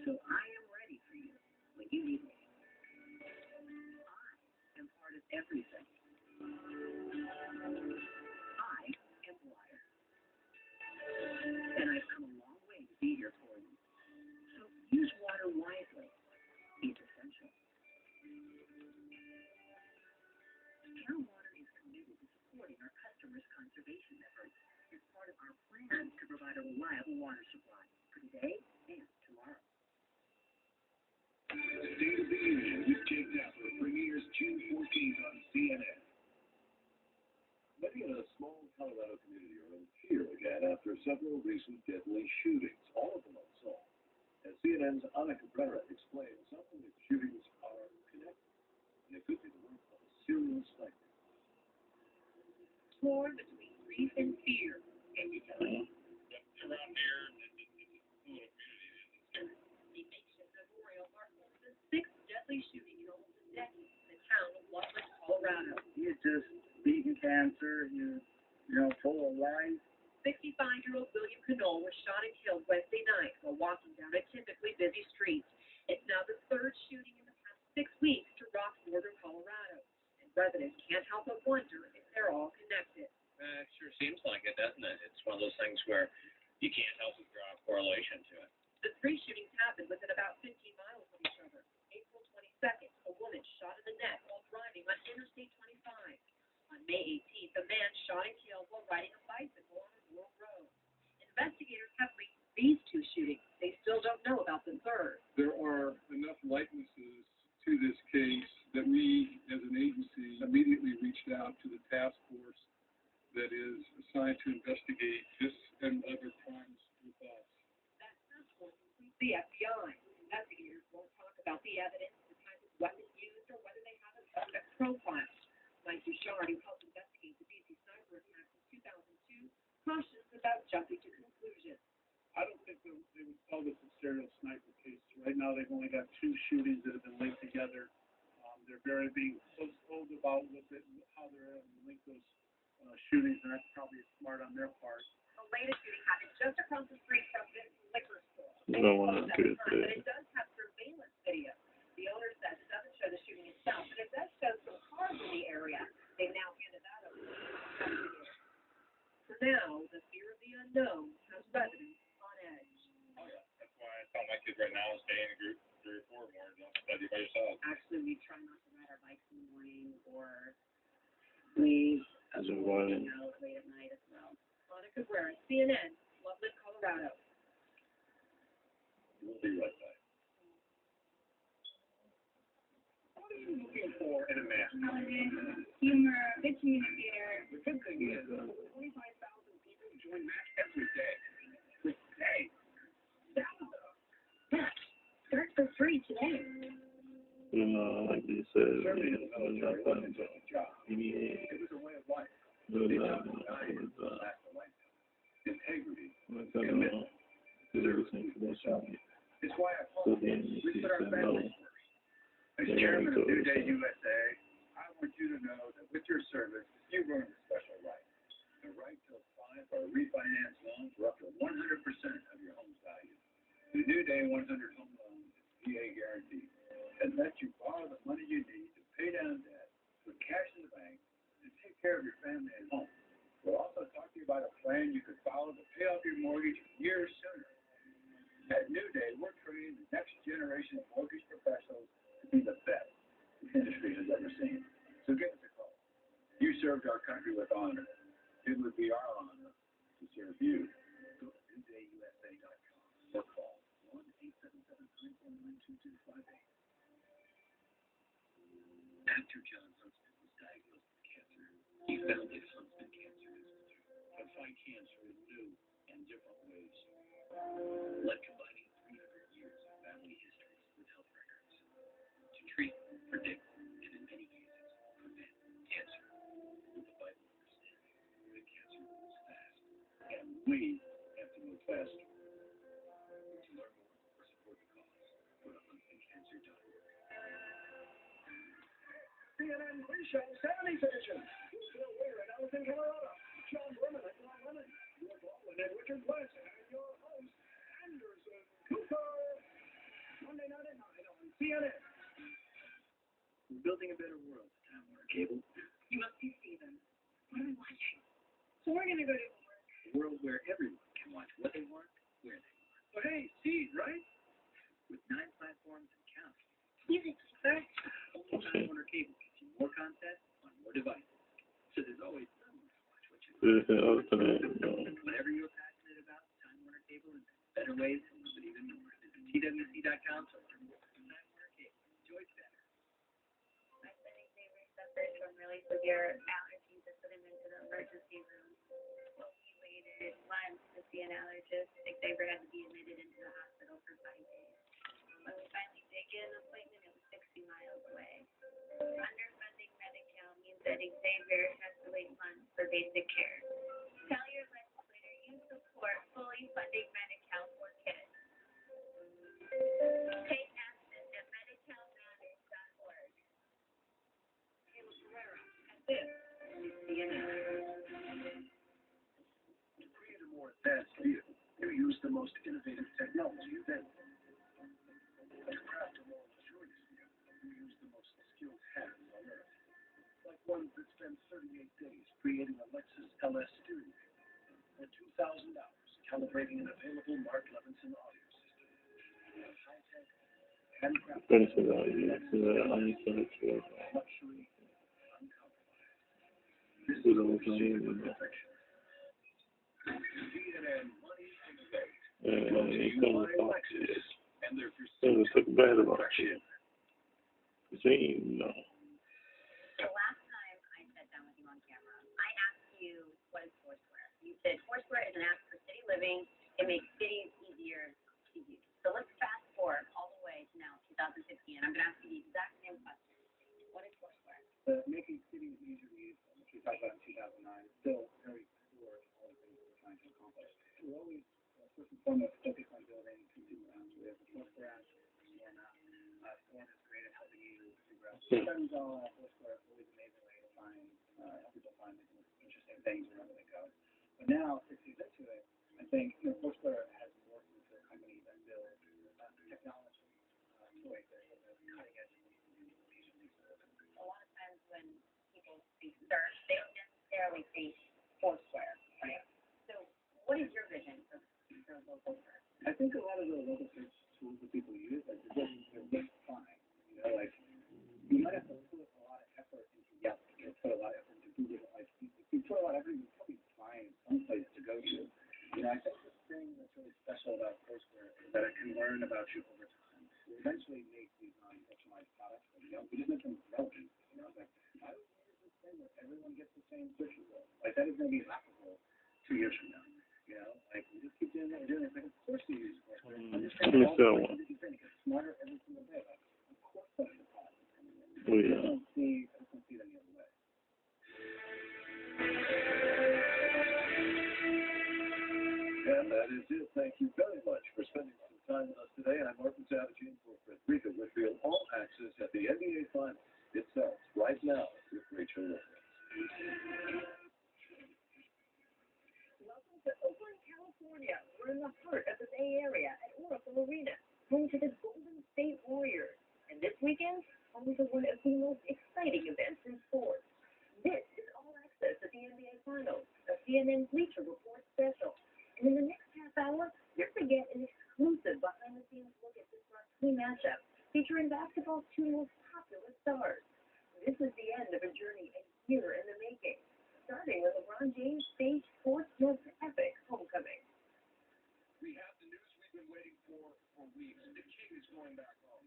C: So I am ready for you when you need me. I am part of everything. I am Wire. And I've come a long way to be here for you. So use water wisely. It's essential. Sierra Water is committed to supporting our customers' conservation efforts as part of our plan to provide a reliable water supply for today and tomorrow.
F: State of the Union with Jake Tapper premieres June 14th on CNN.
B: Many in a small Colorado community are in fear again after several recent deadly shootings, all of them unsolved. As CNN's Ana Cabrera explains, some of the shootings are connected, and it could be the work of a serial sniper.
D: Torn between grief and fear, can you tell me?
J: Around here, it's a little community. It's scary.
D: The Nation Memorial marks the sixth deadly shooting in almost a decade in the town of Loveland, Colorado.
A: He's just beating cancer, full of life.
D: 65-year-old William Knoll was shot and killed Wednesday night while walking down a typically busy street. It's now the third shooting in the past 6 weeks to rock northern Colorado, and residents can't help but wonder if they're all connected.
K: It sure seems like it, doesn't it? It's one of those things where you can't help but draw a correlation to it.
D: The three shootings happened within about 15 miles of each other. April 22nd, a woman shot in the neck while driving on Interstate 25. On May 18th, a man shot and killed while riding a bicycle on a rural road. Investigators have linked these two shootings. They still don't know about the third.
J: There are enough likenesses to this case that we, as an agency, immediately reached out to the task force that is assigned to investigate this and other crimes with us.
D: That task force includes the FBI. Investigators won't talk about the evidence, the type of weapon used, or whether they have a suspect profile. Mike Bouchard, who helped investigate the BC sniper attack in 2002, cautions about jumping to conclusions.
I: I don't think they would call this a serial sniper case. Right now, they've only got 2 shootings that have been linked together. They're very being close about how they're able to link those shootings, and that's probably smart on their part.
G: The latest shooting happened just across the street from this liquor store.
E: No one
G: But
E: good
G: it does have surveillance video. The owner says it doesn't show the shooting itself, but it does show some cars in the area. They've now handed that over to the investigators.
D: For now, the fear of the unknown has residents on edge.
J: Oh, yeah. That's why I tell my kids right now, stay in a group 3 or 4 more, don't study by yourself.
C: Actually, we try not to ride our bikes in the morning, or we avoid going out late at night as well.
D: Ana Cabrera, CNN, Loveland, Colorado.
B: We'll be right back.
J: What are you looking for in a man?
G: Humor, good communicator.
J: The good thing is, 25,000 people join Match every day. Today.
G: Match starts for free today.
E: like you said,
B: Serving in the military wasn't just a job. It was a way of life. They taught us values that last a lifetime. Integrity, commitment, service. It's why at home, we put our families first. As chairman of New Day USA, I want you to know that with your service, you've earned a special right. The right to apply for a refinance loan for up to 100% of your home's value. The New Day 100 Home Loan is VA guaranteed. It lets you borrow the money you need to pay down debt, put cash in the bank, and take care of your family at home. We'll also talk to you about a plan you could follow to pay off your mortgage years sooner. At New Day, we're training the next generation of mortgage professionals to be the best the industry has ever seen. So give us a call. You served our country with honor. It would be our honor to serve you. Go to newdayusa.com or call 1-877-949-2258.
K: After John Huntsman was diagnosed with cancer, he founded Huntsman Cancer Institute to fight cancer in new and different ways, like combining 300 years of family histories with health records to treat, predict, and in many cases, prevent cancer with a vital understanding that cancer moves fast,
B: And we have to move faster.
K: To learn more or support the cause, go to huntsmancancer.org.
H: CNN pre-show 70s edition. Who's going to win right now in Colorado? John Lemon and Glenn Lemon. Your Baldwin and Richard West. And your host, Anderson Cooper.
C: CNN. We're building a better world, Time Warner Cable.
D: You must be Steven. What are we watching? So we're gonna go to work.
C: A world where everyone can watch what they want, where they want.
J: So hey, Steve, right?
C: With 9 platforms and counting.
D: Music first.
C: Only Time Warner Cable gives you more content on more devices. So there's always someone to watch what you want. Whatever you're passionate about, Time Warner Cable is better ways to love it even more. Visit TWC.com to learn more. Time Warner Cable. Enjoy better.
G: My son Xavier suffered from really severe allergies that put him into the emergency room. Well, he waited months to see an allergist. Xavier had to be admitted into the hospital for 5 days. When we finally did get an appointment, it was 60 miles away. Underfunding Medi-Cal means that Xavier has to wait months for basic care. Tell your legislator you support fully funding Medi-Cal for kids. Take action at medicalmatters.org.
C: Caleb Herrera at this is CNN.
J: To create a more advanced vehicle, you use the most innovative technology available. To craft a more luxurious vehicle, you use the most skilled hands on earth. Like one that spent 38 days creating a Lexus LS steering wheel, or 2,000 hours calibrating an available Mark Levinson audio system. High-tech, handcrafted, luxury, uncompromised. This is the secret of perfection. CNN Money Innovate. Brought to you by Lexus and their pursuit of perfection.
G: The last time I sat down with you on camera, I asked you what is Foursquare. You said Foursquare is an app for city living. It makes cities easier to use. So let's fast forward all the way to now, 2015. I'm going to ask you the exact same question. What is Foursquare?
C: Making cities easier to use, which we talked about in 2009, is still very core to all the things we're trying to accomplish. We're always, first and foremost, focused on building consumer apps. We have the Foursquare app, Storm app. Storm is great at helping you figure out trends on Foursquare. It's always an amazing way to find, help people find interesting things wherever they go. But now, 6 years into it, I think Foursquare has morphed into a company that builds technology toys that are cutting edge implementation.
G: A lot of times when people see search, they don't necessarily think Foursquare. Right? So what is your vision for local search?
C: I think a lot of the local search tools that people use, like they're just fine. Like you might have to put a lot of effort into Yelp, or put a lot of effort into Google. Like you put a lot of effort, you probably find some place to go to. I think the thing that's really special about Foursquare is that it can learn about you over time. We eventually make these non-customized products, but we just make them relevant. Like I would use this thing where everyone gets the same search result. Like that is going to be laughable 2 years from now. Like we just keep doing it. Like of course you use Foursquare. Understand all the things that you think. It's smarter every single day. Like of course that's the product. I don't see it any other way.
B: And that is it. Thank you very much for spending some time with us today. I'm Martin Savage in for Frederica Whitfield. All access at the NBA Finals itself right now with Rachel Williams.
D: Welcome to Oakland, California. We're in the heart of the Bay Area at Oracle Arena, home to the Golden State Warriors. And this weekend, home to one of the most exciting events in sports. This is All Access at the NBA Finals, a CNN Bleacher Report special. And in the next half hour, you're going to get an exclusive behind-the-scenes look at this marquee matchup, featuring basketball's 2 most popular stars. This is the end of a journey a year in the making, starting with LeBron James' stage sports' most epic homecoming.
J: We have the news we've been waiting for weeks. The king is going back home.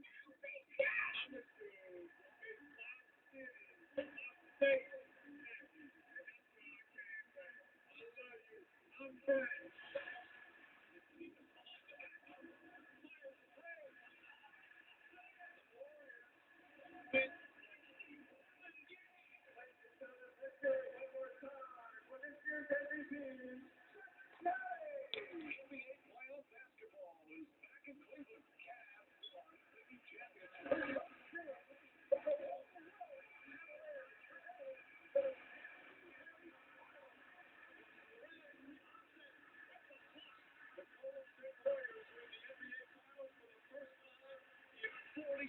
J: NBA playoff basketball is back in Cleveland.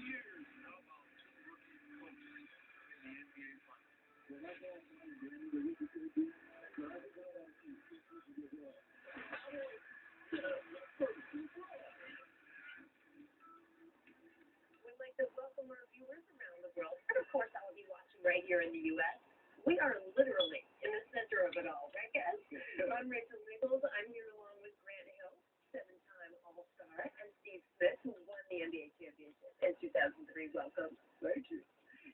F: years. How about two rookie coaches in the NBA Finals?
D: We'd like to welcome our viewers around the world, and of course all of you watching right here in the U.S. We are literally in the center of it all, right guys? I'm Rachel Nichols. I'm here along with Grant Hill, 7-time All-Star, and Steve Smith, who won the NBA championship in 2003. Welcome.
H: Thank you.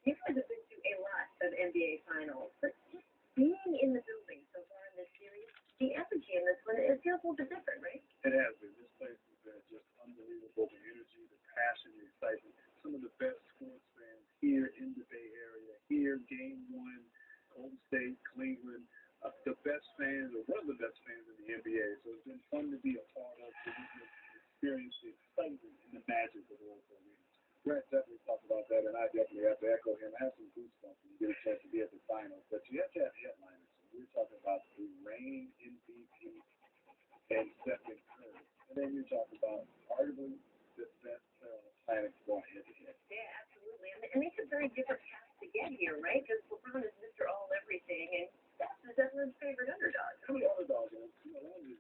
D: You guys have been to a lot of NBA finals, but just being in the building so far in this series, the energy in this one, it feels a little bit different, right?
H: It has been. This place has been just unbelievable. The energy, the passion, the excitement. Some of the best sports fans here in the Bay Area. Here, Game 1, Golden State, Cleveland. The best fans, or one of the best fans in the NBA. So it's been fun to be a part of, to experience the excitement and the magic of Oracle Arena. Brett definitely talked about that, and I definitely have to echo him. I have some goosebumps when you get a chance to be at the finals. But you have to have headliners. So we're talking about the reigning MVP and Stephen Curry. And then you're talking about arguably the best player on the planet going head-to-head.
D: Yeah, absolutely. And it's a very different path to get here, right? Because LeBron is Mr. All-Everything, and that's everyone's favorite underdog.
H: How many underdogs are there?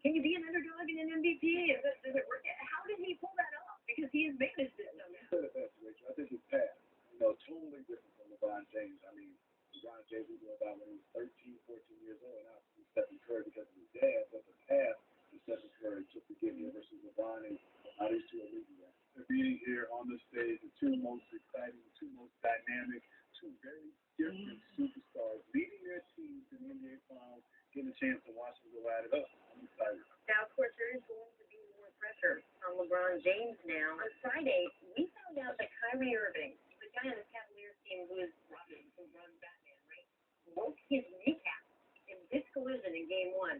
D: Can you be an underdog in an MVP? Does it work? How did he pull that off? Because he has managed it somehow.
H: Said it best, Rachel. I think his path, totally different from LeBron James. I mean, LeBron James was doing about when he was 13, 14 years old, and now he's Stephen Curry because of his dad. But the path that Stephen Curry took to get here versus LeBron, and how these two are leading that. They're being here on the stage, the two most exciting, the two most dynamic, two very different superstars leading their teams in the NBA Finals, getting a chance to watch them go at it up. I'm excited.
D: Now, of course, there is going to be more pressure on LeBron James now. On Friday, we found out that Kyrie Irving, the guy on the Cavaliers team who is Robin from Run Batman, right, broke his kneecap in this collision in Game 1.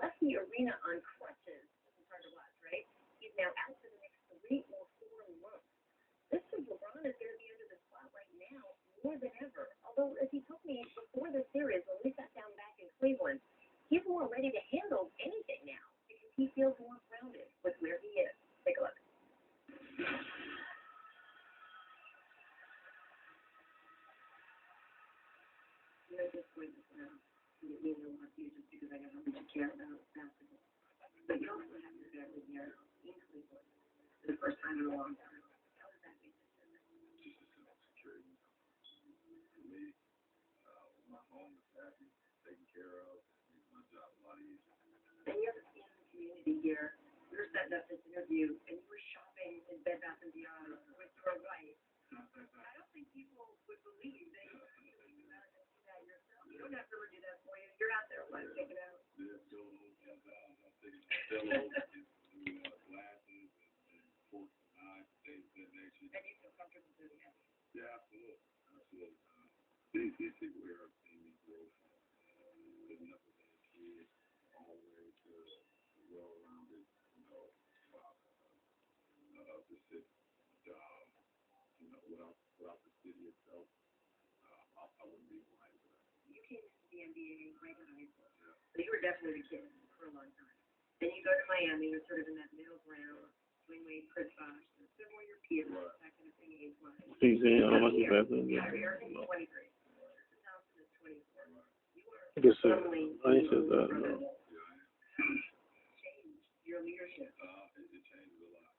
D: Left the arena on crutches. This is hard to watch, right? He's now out for the next 3 or 4 months. This is LeBron is going to be under the spotlight now more than ever. Although, as he told me before the series, when we sat down back in Cleveland, he's more ready to handle anything now because he feels more grounded with where he is. Take a look. I'm at this point now, it means a lot to you just because I know how much you care about basketball. But you also have your family here in Cleveland for the first time in a long time. How does that make a difference?
H: Just a sense of security. For me, when my home is happy, taken care of, it makes my job a lot easier.
D: And you have a family community here. We were setting up this interview, and you were shopping in Bed Bath & Beyond with your wife. I don't think people would believe that you could do that yourself. You don't have to do that for you. You're out there, let's check it out.
H: Yeah, still $10,000. I'm taking pillows, glasses, and forks and knives, things of that nature.
D: And you feel comfortable doing that?
H: Yeah, absolutely. Absolutely. These people here have seen me grow from living up with a kid all the way to a well-rounded, father. Just his job, without the city itself, I wouldn't be who I am today.
D: You came into the NBA right in high school. Yeah. So you were definitely a kid for a long time. Then you go to Miami, you're sort of in that middle ground, Dwayne Wade, Chris Bosh, they're more your peers, that kind of thing, age-wise.
E: He's in how much is that?
D: Kyrie Irving is 23. Tristan Thompson is 24. You are
E: Guess
D: firmly
E: I said that. No.
D: changed your leadership.
H: It changes a lot.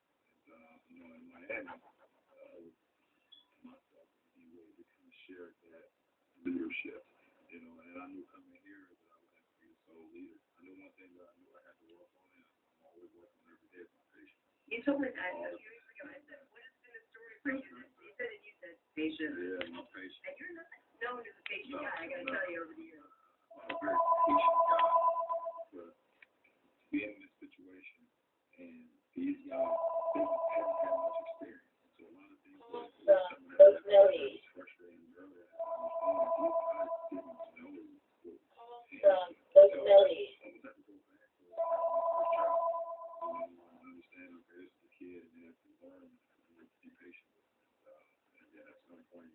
H: And, in Miami, myself, he really kind of shared that leadership, and I knew coming here that I would have to be the sole leader. I knew one thing that I knew I had to work on, and I'm always working on every day is my patience.
D: You told me that a few years ago. I said, what has been the story for you? You said it, you said patience.
H: Yeah, my patience.
D: And you're not known as a patient guy, I got to tell you over the years.
H: I'm a very patient guy, but being in this situation, and these guys, they haven't had much experience. So a lot of things that was frustrating earlier. These guys didn't know what almost have to go back to my first child. Understand, okay, this is a kid, and they have to learn and be patient with them. And then at some point,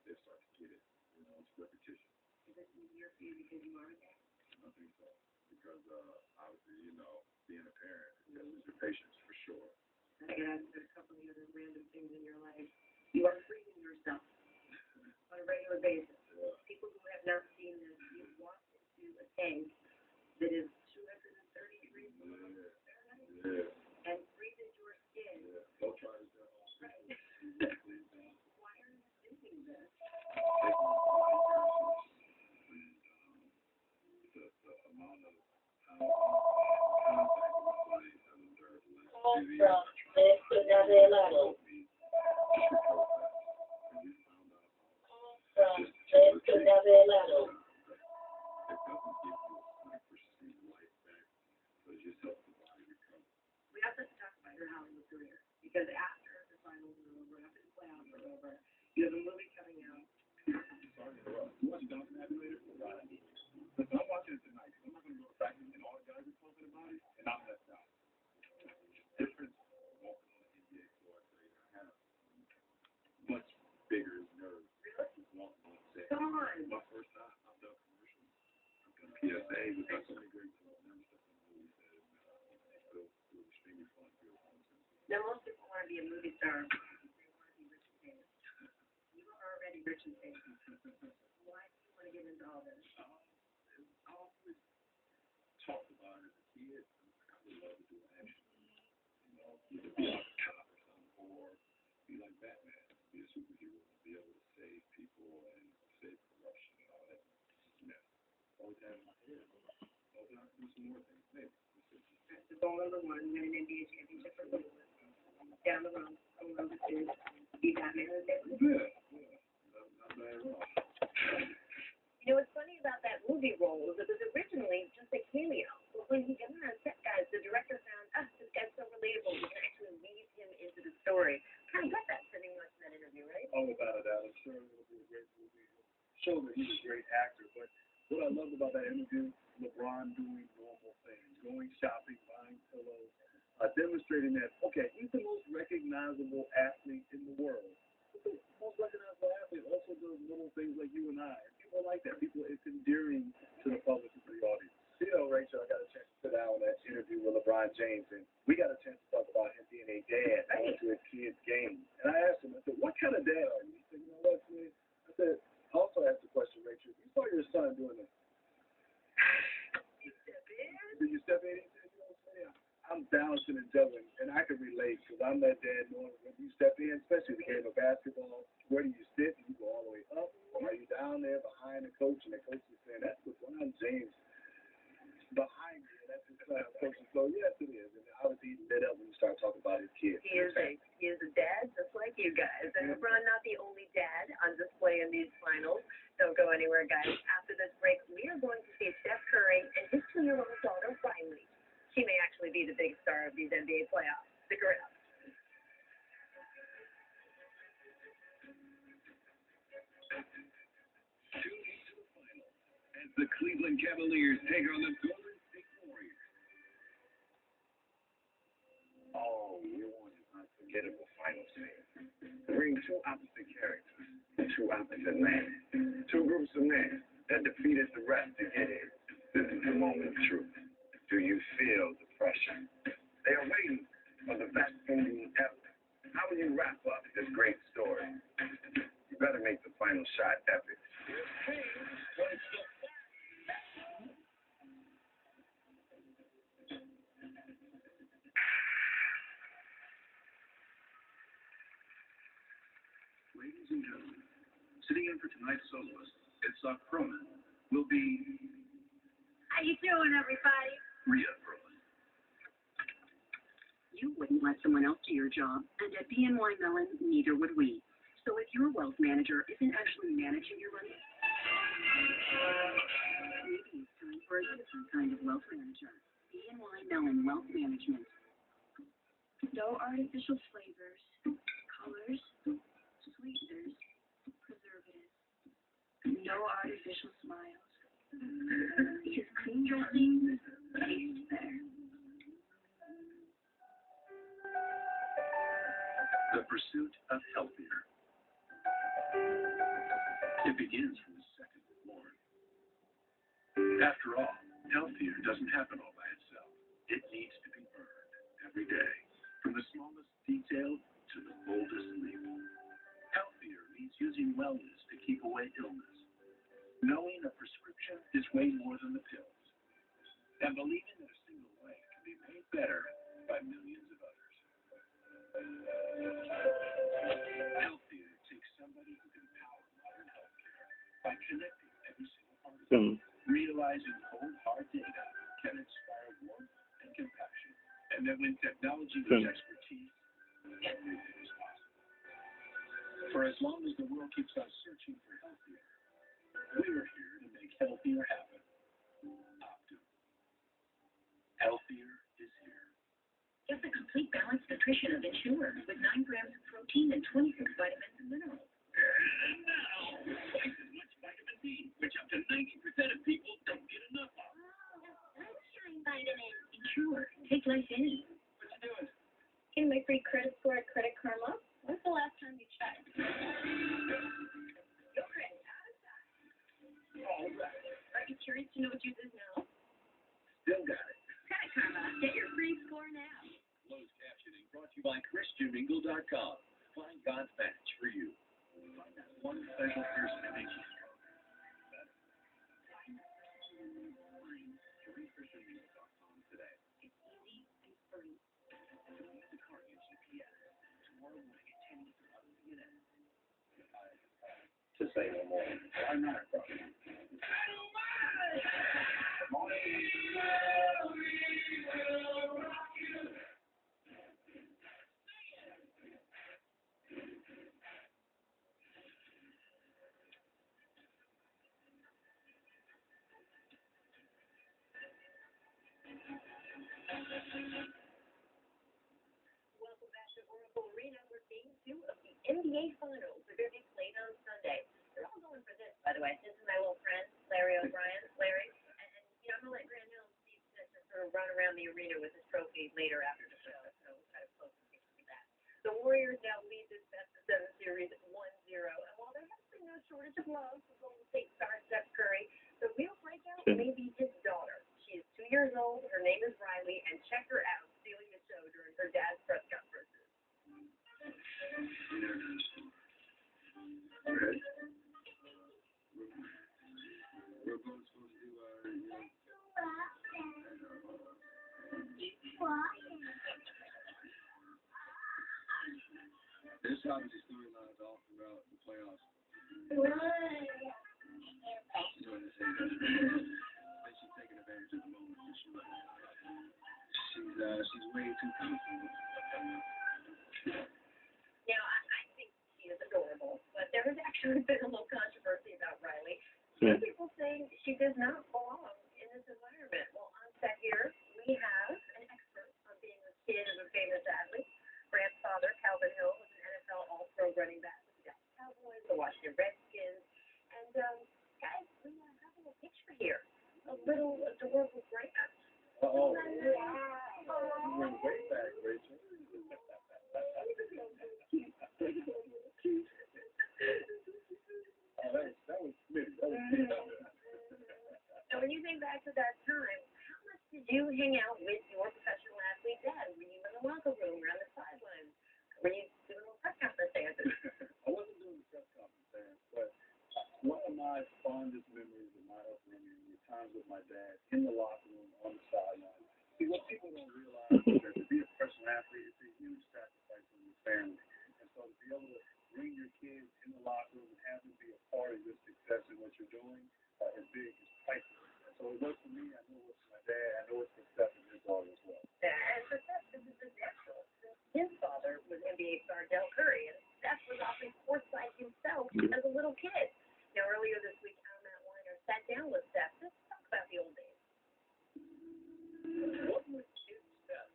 H: they start to get it. It's repetition.
D: Is it easier for you because you are a dad?
H: I think so. Because obviously, being a parent, it's your patience for sure.
D: I got to ask, there's a couple of other random things in your life. Avelado. From Fresco de Avelado.
C: We have to talk about your Hollywood career because after the finals are over, after the playoffs are over, you have a movie coming out.
H: Sorry to interrupt. You watch Downton Abbey later? Right. Listen, I'm watching it tonight. I'm not going to go back and all the guys are talking about it, and I'm left out. Difference walking on the NBA floor today. I have much bigger nerves. Really? Walking on the set.
C: Come on.
H: My first time, I've done commercials. I've done PSA. We've got so many great members of the movies that it was extremely fun to be able to.
C: Now, most people want to be a movie star. They want to be rich and famous. You are already rich and famous. Why do you want to get into all this?
H: I always talked about it as a kid. I would love to do action. You know, either be like a cop or something, or be like Batman, be a superhero, and be able to save people and save corruption and all that. Yeah. Always had in my head. Always have to do some more things, maybe.
C: That's goal number one, win an NBA championship for Cleveland. Down the road, goal number two, be Batman and Batman.
H: Yeah. Not bad at all.
G: You know what's funny about that movie role is it was originally just a cameo. But when he got on set, guys, the director found, this guy's so relatable. We can actually weave him into the story. Kind of got that sitting much in that interview, right?
H: Oh, without a doubt. I'm sure it'll be a great movie. Show that he's a great actor. But what I loved about that interview, LeBron doing normal things, going shopping, buying pillows, demonstrating that, okay, he's the most recognizable athlete in the world. He's the most recognizable athlete also does little things like you and I. People like that. People, it's endearing to the public and to the audience. You know, Rachel, I got a chance to sit down with that interview with LeBron James, and we got a chance to talk about him being a dad going to his kid's game. And I asked him, I said, what kind of dad are you? He said, you know what, man? I said, I also asked the question, Rachel, you saw your son doing this. Did you step in? He said, you know what I'm saying? I'm balancing and juggling, and I can relate because I'm that dad knowing when you step in, especially the game of basketball, where do you sit? Do you go all the way up? Or are you down there behind the coach, and the coach is saying, that's LeBron James behind you, that's his coach. So, yes, it is. And obviously, he lit up when you start talking about his kids.
G: He is a dad just like you guys. And LeBron, not the only dad on display in these finals. Don't go anywhere, guys. After this break, we are going to see Steph Curry and his 2-year-old daughter, Riley. She may actually be the big star of these NBA playoffs. Stick around.
B: Tune into the finals as the Cleveland Cavaliers take on the Golden State Warriors.
H: Oh, you want an unforgettable final scene. Bring two opposite characters and two opposite men. Two groups of men that defeated the rest to get it. This is the moment of truth. Do you feel the pressure? They are waiting for the best ending ever. How will you wrap up this great story? You better make the final shot epic.
F: Ladies and gentlemen, sitting in for tonight's soloist, Itzhak Perlman, will be...
G: How you doing, everybody?
F: Rhea Perlman.
L: You wouldn't let someone else do your job, and at BNY Mellon, neither would we. So if your wealth manager isn't actually managing your money, maybe it's time for a different kind of wealth manager. BNY Mellon Wealth Management. No artificial flavors, colors, sweeteners, preservatives. No artificial smiles. Because clean dressing tastes better.
F: The pursuit of healthier. It begins from the second we're born. After all, healthier doesn't happen all by itself. It needs to be earned every day, from the smallest detail to the boldest leap. Healthier means using wellness to keep away illness. Knowing a prescription is way more than the pills. And believing that a single life can be made better by millions of others. Healthier takes somebody who can power modern healthcare by connecting every single part of it. Realizing cold, hard data can inspire warmth and compassion. And then when technology meets expertise, it
K: For as long as the world keeps on searching for healthier, we're here to make healthier happen. Optum. Healthier is here.
L: Get the complete balanced nutrition of Ensure with 9 grams of protein and 26 vitamins and minerals.
K: And now, twice as much vitamin D, which up to 90% of people don't get enough of.
L: Sunshine vitamins. Ensure. Take life in.
K: What you doing?
G: Getting my free credit score at Credit Karma. When's the last time you checked?
L: Your credit out of sight.
K: All right.
L: Are you curious to know what yours is now?
K: Still got it.
L: Credit Karma. Get your free score now.
K: Closed captioning brought to you by ChrisJomingle.com. Find God's match for you. Find that one special person that makes you stronger. Better. Join ChrisJomingle.com today.
L: It's easy and free.
K: Use the Cardio GPS. Tomorrow morning at 10 Eastern on CNN. To say no more. I'm not a problem.
G: Welcome back to Oracle Arena, where Game 2 of the NBA Finals are going to be played on Sunday. They're all going for this, by the way. This is my little friend, Larry O'Brien. Larry, and I'm going to let Grant Hill and Steve Smith just sort of run around the arena with his trophy later after the show, so kind of close to that. The Warriors now lead this best-of-7 series 1-0, and while there has been no shortage of love for Golden State star Steph Curry, the real breakout may be his daughter. She is 2 years old, her name is Riley, and check her out stealing the show during her dad's press conferences.
H: Okay. We're both supposed to do This obviously storylines all throughout the playoffs. You know what I'm saying? She's taking advantage of the moment for sure. She's way too comfortable.
G: Now, I think she is adorable, but there has actually been a little controversy about Riley. Some people saying she does not belong in this environment. Well, on set here, we have an expert on being the kid of a famous athlete. Grant's father, Calvin Hill, was an NFL All-Pro running back with the Dallas Cowboys, the Washington Redskins, and guys, we have a little picture here. A little adorable Grant.
H: Oh, you went way back, Rachel. That was smitty.
G: So when you think back to that time, how much did you hang out with your professional athlete dad? Were you in the locker room, around the sidelines? Were you doing little press conference dances?
H: I wasn't doing the press conference dance, but one of my fondest memories of my upbringing were times with my dad in the locker room, on the sideline. See, what people don't realize is that to be a professional athlete, it's a huge sacrifice from your family. And so to be able to bring your kids in the locker room and have them be a part of your success in what you're doing is big, is priceless. So it was for me, I know it was for my dad, I know it's for Steph and his daughter as well.
G: Yeah, and for Steph, this is just natural. His father was NBA star Del Curry, and Steph was often courtside himself as a little kid. Now, earlier this week, Matt Weiner sat down with Steph to talk about the old days.
C: What would kid Steph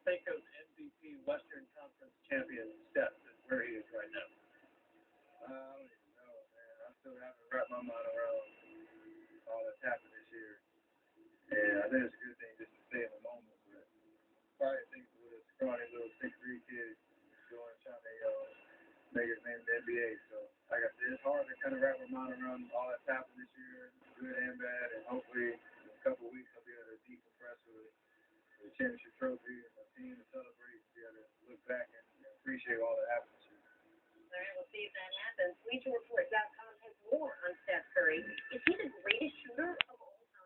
C: think of MVP Western Conference champion Steph and where he is right now?
H: I don't even know, man. I still haven't wrapped my mind around all that's happened this year. And I think it's a good thing just to stay in the moment, but probably think with a scrawny little 6'3" kid trying to make his name in the NBA. So, like I said, it's hard to kind of wrap my mind around all that's happened this year, good and bad, and hopefully in a couple of weeks I'll be able to decompress with the championship trophy and the team to celebrate, be able to look back and appreciate all that happened this year.
G: All right, we'll see if that happens. BleacherReport.com has more on Steph Curry. Is he the greatest shooter